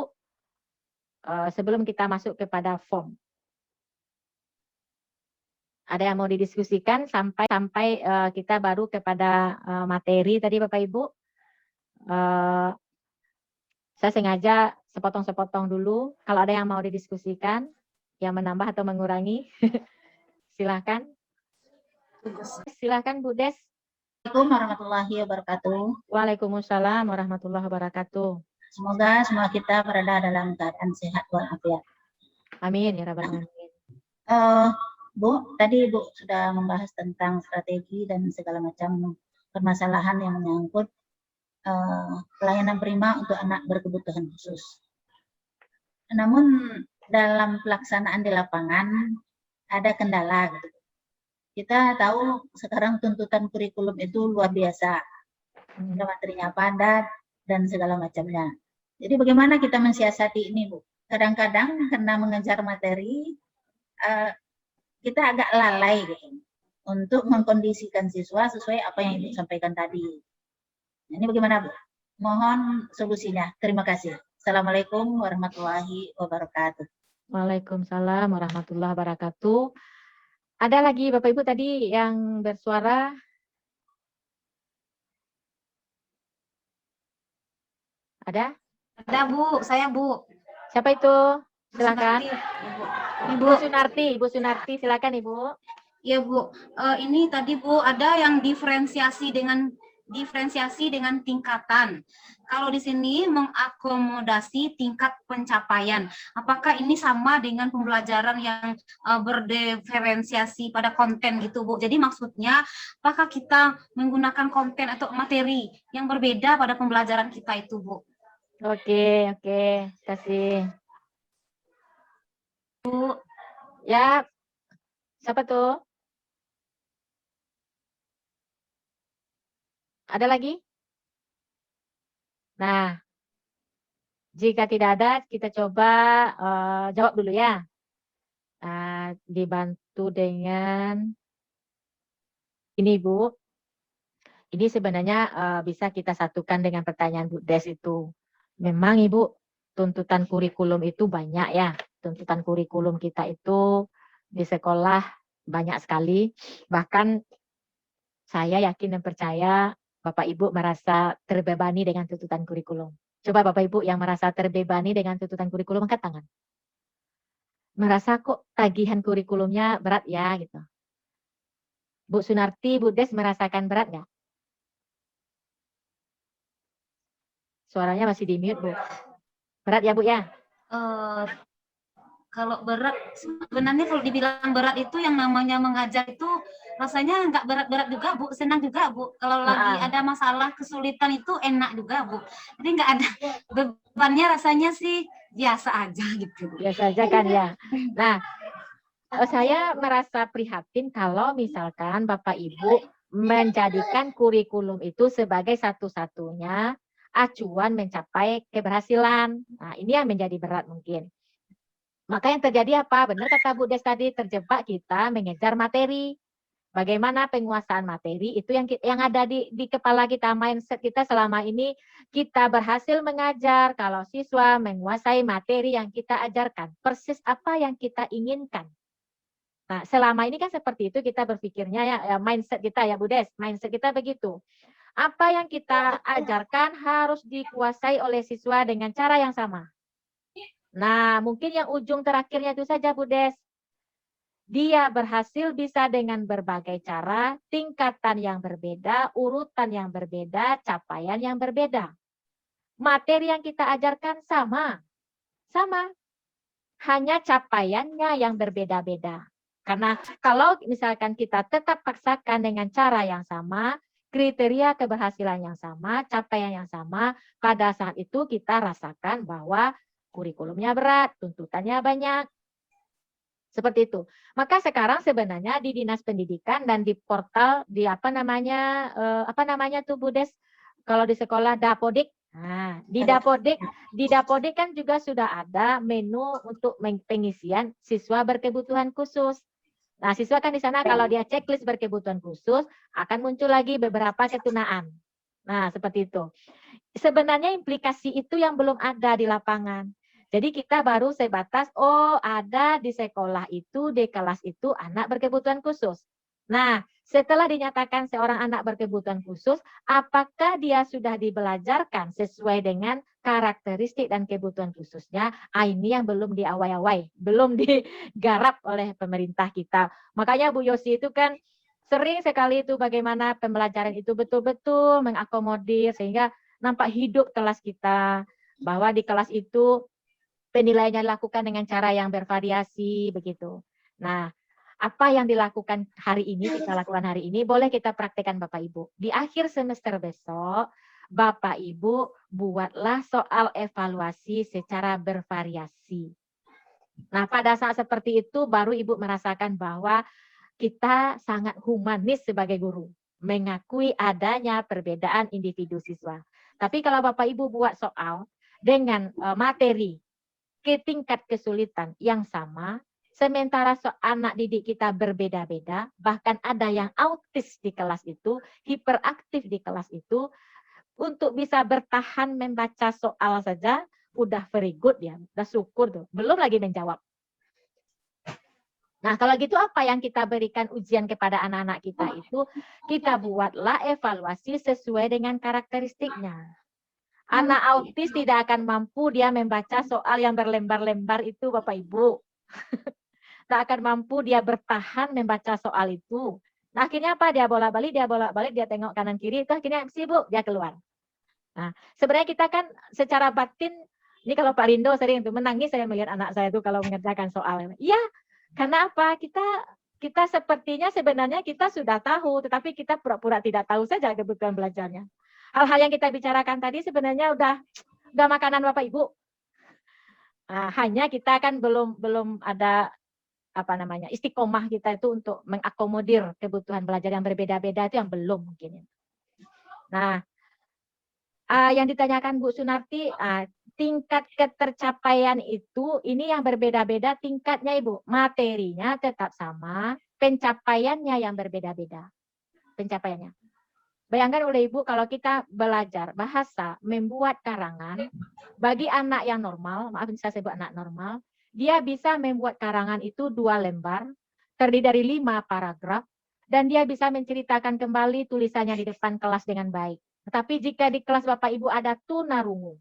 sebelum kita masuk kepada form. Ada yang mau didiskusikan sampai kita baru kepada materi tadi Bapak Ibu. Saya sengaja sepotong-sepotong dulu. Kalau ada yang mau didiskusikan, yang menambah atau mengurangi, silahkan. Silahkan Bu Des. Assalamualaikum warahmatullahi wabarakatuh. Waalaikumsalam warahmatullahi wabarakatuh. Semoga semua kita berada dalam keadaan sehat walafiat. Amin ya rabbal alamin. Bu, tadi Bu sudah membahas tentang strategi dan segala macam permasalahan yang menyangkut pelayanan prima untuk anak berkebutuhan khusus. Namun dalam pelaksanaan di lapangan ada kendala gitu. kita tahu sekarang tuntutan kurikulum itu luar biasa. Materinya padat dan segala macamnya. Jadi bagaimana kita mensiasati ini, Bu? Kadang-kadang karena mengejar materi, kita agak lalai gitu, untuk mengkondisikan siswa sesuai apa yang Ibu sampaikan tadi. Nah, ini bagaimana, Bu? Mohon solusinya. Terima kasih. Assalamualaikum warahmatullahi wabarakatuh. Waalaikumsalam warahmatullahi wabarakatuh. Ada lagi Bapak Ibu tadi yang bersuara? Ada? Ada Bu, saya Bu. Siapa itu? Silakan. Ibu. Ibu Sunarti, silakan Ibu. Ya Bu, ini tadi Bu ada yang diferensiasi dengan tingkatan. Kalau di sini mengakomodasi tingkat pencapaian. Apakah ini sama dengan pembelajaran yang berdiferensiasi pada konten gitu Bu? Jadi maksudnya apakah kita menggunakan konten atau materi yang berbeda pada pembelajaran kita itu Bu? Oke, kasih. Bu. Ya, siapa tuh? Ada lagi? Nah, jika tidak ada, kita coba jawab dulu ya. Dibantu dengan ini Bu. Ini sebenarnya bisa kita satukan dengan pertanyaan Bu Des itu. Memang Ibu, tuntutan kurikulum itu banyak ya. Tuntutan kurikulum kita itu di sekolah banyak sekali. Bahkan saya yakin dan percaya Bapak Ibu merasa terbebani dengan tuntutan kurikulum. Coba Bapak Ibu yang merasa terbebani dengan tuntutan kurikulum, angkat tangan. Merasa kok tagihan kurikulumnya berat ya gitu. Bu Sunarti, Bu Des merasakan berat nggak? Suaranya masih di mute Bu. Berat ya Bu ya? Kalau berat, sebenarnya kalau dibilang berat itu yang namanya mengajar itu rasanya nggak berat-berat juga Bu, senang juga Bu. Kalau lagi ada masalah kesulitan itu enak juga Bu. Jadi nggak ada bebannya, rasanya sih biasa aja gitu. Biasa aja kan ya. Nah, saya merasa prihatin kalau misalkan Bapak Ibu menjadikan kurikulum itu sebagai satu-satunya acuan mencapai keberhasilan. Nah, ini yang menjadi berat mungkin. Maka yang terjadi apa? Benar kata Bu Des tadi, terjebak kita mengejar materi. Bagaimana penguasaan materi itu yang ada di kepala kita, mindset kita selama ini kita berhasil mengajar kalau siswa menguasai materi yang kita ajarkan, persis apa yang kita inginkan. Nah, selama ini kan seperti itu kita berpikirnya ya mindset kita ya Bu Des, mindset kita begitu. Apa yang kita ajarkan harus dikuasai oleh siswa dengan cara yang sama. Nah, mungkin yang ujung terakhirnya itu saja Bu Des. Dia berhasil bisa dengan berbagai cara, tingkatan yang berbeda, urutan yang berbeda, capaian yang berbeda. Materi yang kita ajarkan sama. Hanya capaiannya yang berbeda-beda. Karena kalau misalkan kita tetap paksakan dengan cara yang sama, kriteria keberhasilan yang sama, capaian yang sama, pada saat itu kita rasakan bahwa kurikulumnya berat, tuntutannya banyak. Seperti itu. Maka sekarang sebenarnya di Dinas Pendidikan dan di portal di apa namanya tuh Bu Des, kalau di sekolah Dapodik. Nah, di Dapodik kan juga sudah ada menu untuk pengisian siswa berkebutuhan khusus. Nah, siswa kan di sana kalau dia checklist berkebutuhan khusus akan muncul lagi beberapa ketunaan. Nah, seperti itu. Sebenarnya implikasi itu yang belum ada di lapangan. Jadi kita baru sebatas, ada di sekolah itu, di kelas itu anak berkebutuhan khusus. Nah, setelah dinyatakan seorang anak berkebutuhan khusus, apakah dia sudah dibelajarkan sesuai dengan karakteristik dan kebutuhan khususnya? Ini yang belum diawai-awai, belum digarap oleh pemerintah kita. Makanya Bu Yosi itu kan sering sekali itu bagaimana pembelajaran itu betul-betul mengakomodir sehingga nampak hidup kelas kita, bahwa di kelas itu penilaiannya dilakukan dengan cara yang bervariasi begitu. Nah, apa yang dilakukan hari ini, kita lakukan hari ini, boleh kita praktekkan Bapak Ibu. Di akhir semester besok, Bapak Ibu buatlah soal evaluasi secara bervariasi. Nah, pada saat seperti itu baru Ibu merasakan bahwa kita sangat humanis sebagai guru, mengakui adanya perbedaan individu siswa. Tapi kalau Bapak Ibu buat soal dengan materi ke tingkat kesulitan yang sama, sementara anak didik kita berbeda-beda, bahkan ada yang autis di kelas itu, hiperaktif di kelas itu, untuk bisa bertahan membaca soal saja, udah very good ya, udah syukur tuh, belum lagi menjawab. Nah, kalau gitu apa yang kita berikan ujian kepada anak-anak kita itu, kita buatlah evaluasi sesuai dengan karakteristiknya. Anak autis tidak akan mampu dia membaca soal yang berlembar-lembar itu, Bapak Ibu. Tak akan mampu dia bertahan membaca soal itu. Nah, akhirnya apa? Dia bolak-balik, dia tengok kanan kiri, itu akhirnya sibuk, dia keluar. Nah, sebenarnya kita kan secara batin, ini kalau Pak Rindo sering tuh menangis saya melihat anak saya itu kalau mengerjakan soal. Iya, karena apa? Kita sepertinya sebenarnya kita sudah tahu, tetapi kita pura-pura tidak tahu saja kebutuhan belajarnya. Hal-hal yang kita bicarakan tadi sebenarnya udah makanan Bapak Ibu. Nah, hanya kita kan belum ada istiqomah kita itu untuk mengakomodir kebutuhan belajar yang berbeda-beda itu yang belum mungkin. Nah, yang ditanyakan Bu Sunarti, tingkat ketercapaian itu ini yang berbeda-beda tingkatnya Ibu. Materinya tetap sama, pencapaiannya yang berbeda-beda. Pencapaiannya. Bayangkan oleh Ibu kalau kita belajar bahasa, membuat karangan, bagi anak yang normal, maaf saya sebut anak normal, dia bisa membuat karangan itu 2 lembar, terdiri dari 5 paragraf, dan dia bisa menceritakan kembali tulisannya di depan kelas dengan baik. Tetapi jika di kelas Bapak Ibu ada tunarungu,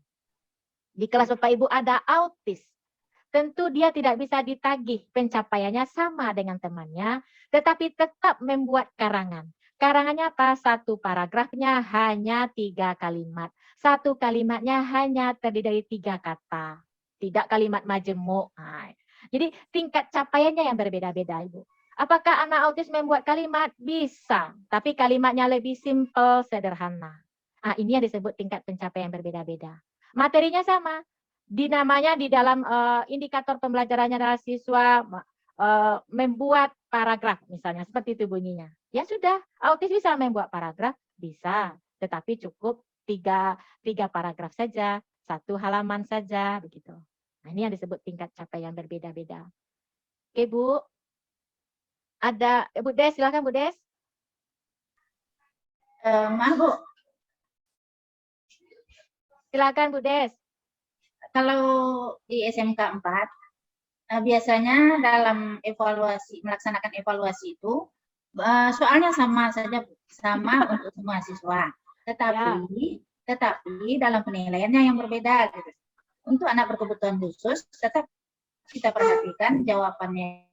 di kelas Bapak Ibu ada autis, tentu dia tidak bisa ditagih pencapaiannya sama dengan temannya, tetapi tetap membuat karangan. Karangannya apa? 1 paragrafnya hanya 3 kalimat. 1 kalimatnya hanya terdiri dari 3 kata. Tidak kalimat majemuk. Jadi tingkat capaiannya yang berbeda-beda, Ibu. Apakah anak autis membuat kalimat? Bisa. Tapi kalimatnya lebih simpel, sederhana. Ini yang disebut tingkat pencapaian yang berbeda-beda. Materinya sama. Namanya di dalam indikator pembelajarannya adalah siswa membuat paragraf misalnya seperti itu bunyinya. Ya sudah, autis bisa membuat paragraf, bisa, tetapi cukup 3 paragraf saja, 1 halaman saja begitu. Nah, ini yang disebut tingkat capaian berbeda-beda. Oke, Bu. Ada Bu Des, silakan Bu Des. Maaf Bu, Silakan Bu Des. kalau di SMK 4 biasanya dalam melaksanakan evaluasi itu soalnya sama saja, sama untuk semua siswa. Tetapi dalam penilaiannya yang berbeda. Gitu. Untuk anak berkebutuhan khusus, tetap kita perhatikan jawabannya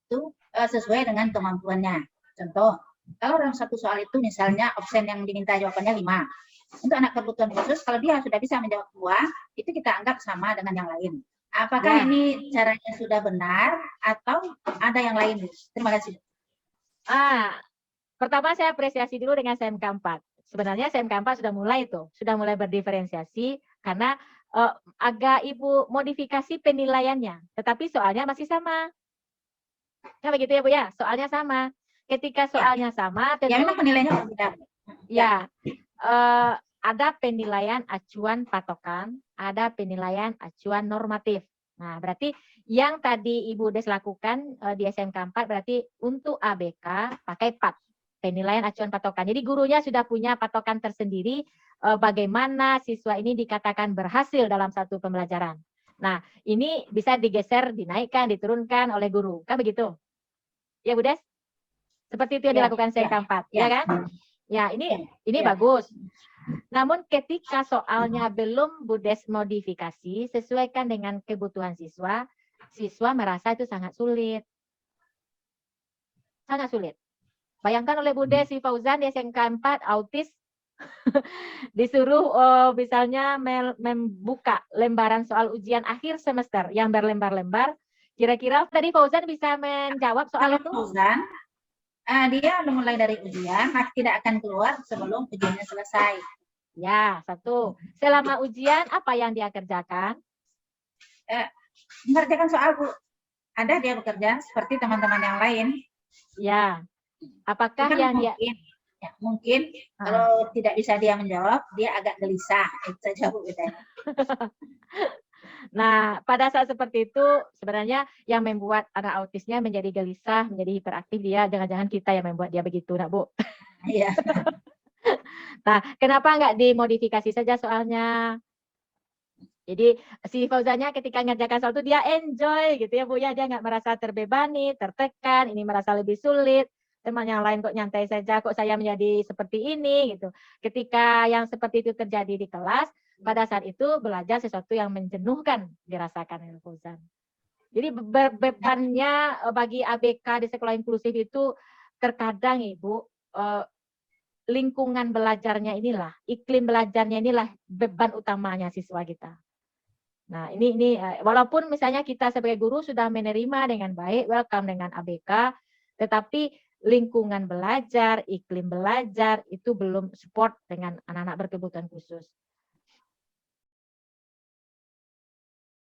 itu sesuai dengan kemampuannya. Contoh, kalau dalam satu soal itu misalnya absen yang diminta jawabannya 5. Untuk anak kebutuhan khusus, kalau dia sudah bisa menjawab 2, itu kita anggap sama dengan yang lain. Apakah ini caranya sudah benar atau ada yang lain? Terima kasih. Pertama saya apresiasi dulu dengan SMK 4. Sebenarnya SMK 4 sudah mulai berdiferensiasi karena agak Ibu modifikasi penilaiannya, tetapi soalnya masih sama. Ya begitu ya Bu ya, soalnya sama. Ketika soalnya sama, tentu memang penilaiannya berbeda. Ya, ada penilaian acuan patokan, ada penilaian acuan normatif. Nah, berarti yang tadi Ibu Des lakukan di SMK 4 berarti untuk ABK pakai PAT, penilaian acuan patokan. Jadi gurunya sudah punya patokan tersendiri bagaimana siswa ini dikatakan berhasil dalam satu pembelajaran. Nah, ini bisa digeser, dinaikkan, diturunkan oleh guru. Kan begitu? Ya, Bu Des? Seperti itu yang dilakukan SMK 4, ya kan? Ya, ini bagus. Namun ketika soalnya belum Bu Des modifikasi, sesuaikan dengan kebutuhan siswa, siswa merasa itu sangat sulit. Sangat sulit. Bayangkan oleh Bu Des, si Fauzan di SMK 4, autis, disuruh misalnya membuka lembaran soal ujian akhir semester yang berlembar-lembar. Kira-kira tadi Fauzan bisa menjawab soal itu? Fauzan, dia mulai dari ujian, tidak akan keluar sebelum ujiannya selesai. Ya, 1. Selama ujian, apa yang dia kerjakan? Mengerjakan soal, Bu. Ada dia bekerja seperti teman-teman yang lain. Ya. Apakah Kan yang dia mungkin, ya, mungkin Ah. kalau tidak bisa dia menjawab, dia agak gelisah. Itu saja Bu bedanya. Nah, pada saat seperti itu sebenarnya yang membuat anak autisnya menjadi gelisah, menjadi hiperaktif dia, jangan-jangan kita yang membuat dia begitu, nak Bu. Iya. Nah, kenapa nggak dimodifikasi saja soalnya? Jadi si Fauzannya ketika ngerjakan sesuatu dia enjoy gitu ya Bu ya, dia nggak merasa terbebani, tertekan, ini merasa lebih sulit. Teman yang lain kok nyantai saja, kok saya menjadi seperti ini gitu. Ketika yang seperti itu terjadi di kelas, pada saat itu belajar sesuatu yang menjenuhkan dirasakan oleh Fauzan. Jadi bebannya bagi ABK di sekolah inklusif itu terkadang Ibu lingkungan belajarnya inilah, iklim belajarnya inilah beban utamanya siswa kita. Nah, ini walaupun misalnya kita sebagai guru sudah menerima dengan baik, welcome dengan ABK, tetapi lingkungan belajar, iklim belajar itu belum support dengan anak-anak berkebutuhan khusus.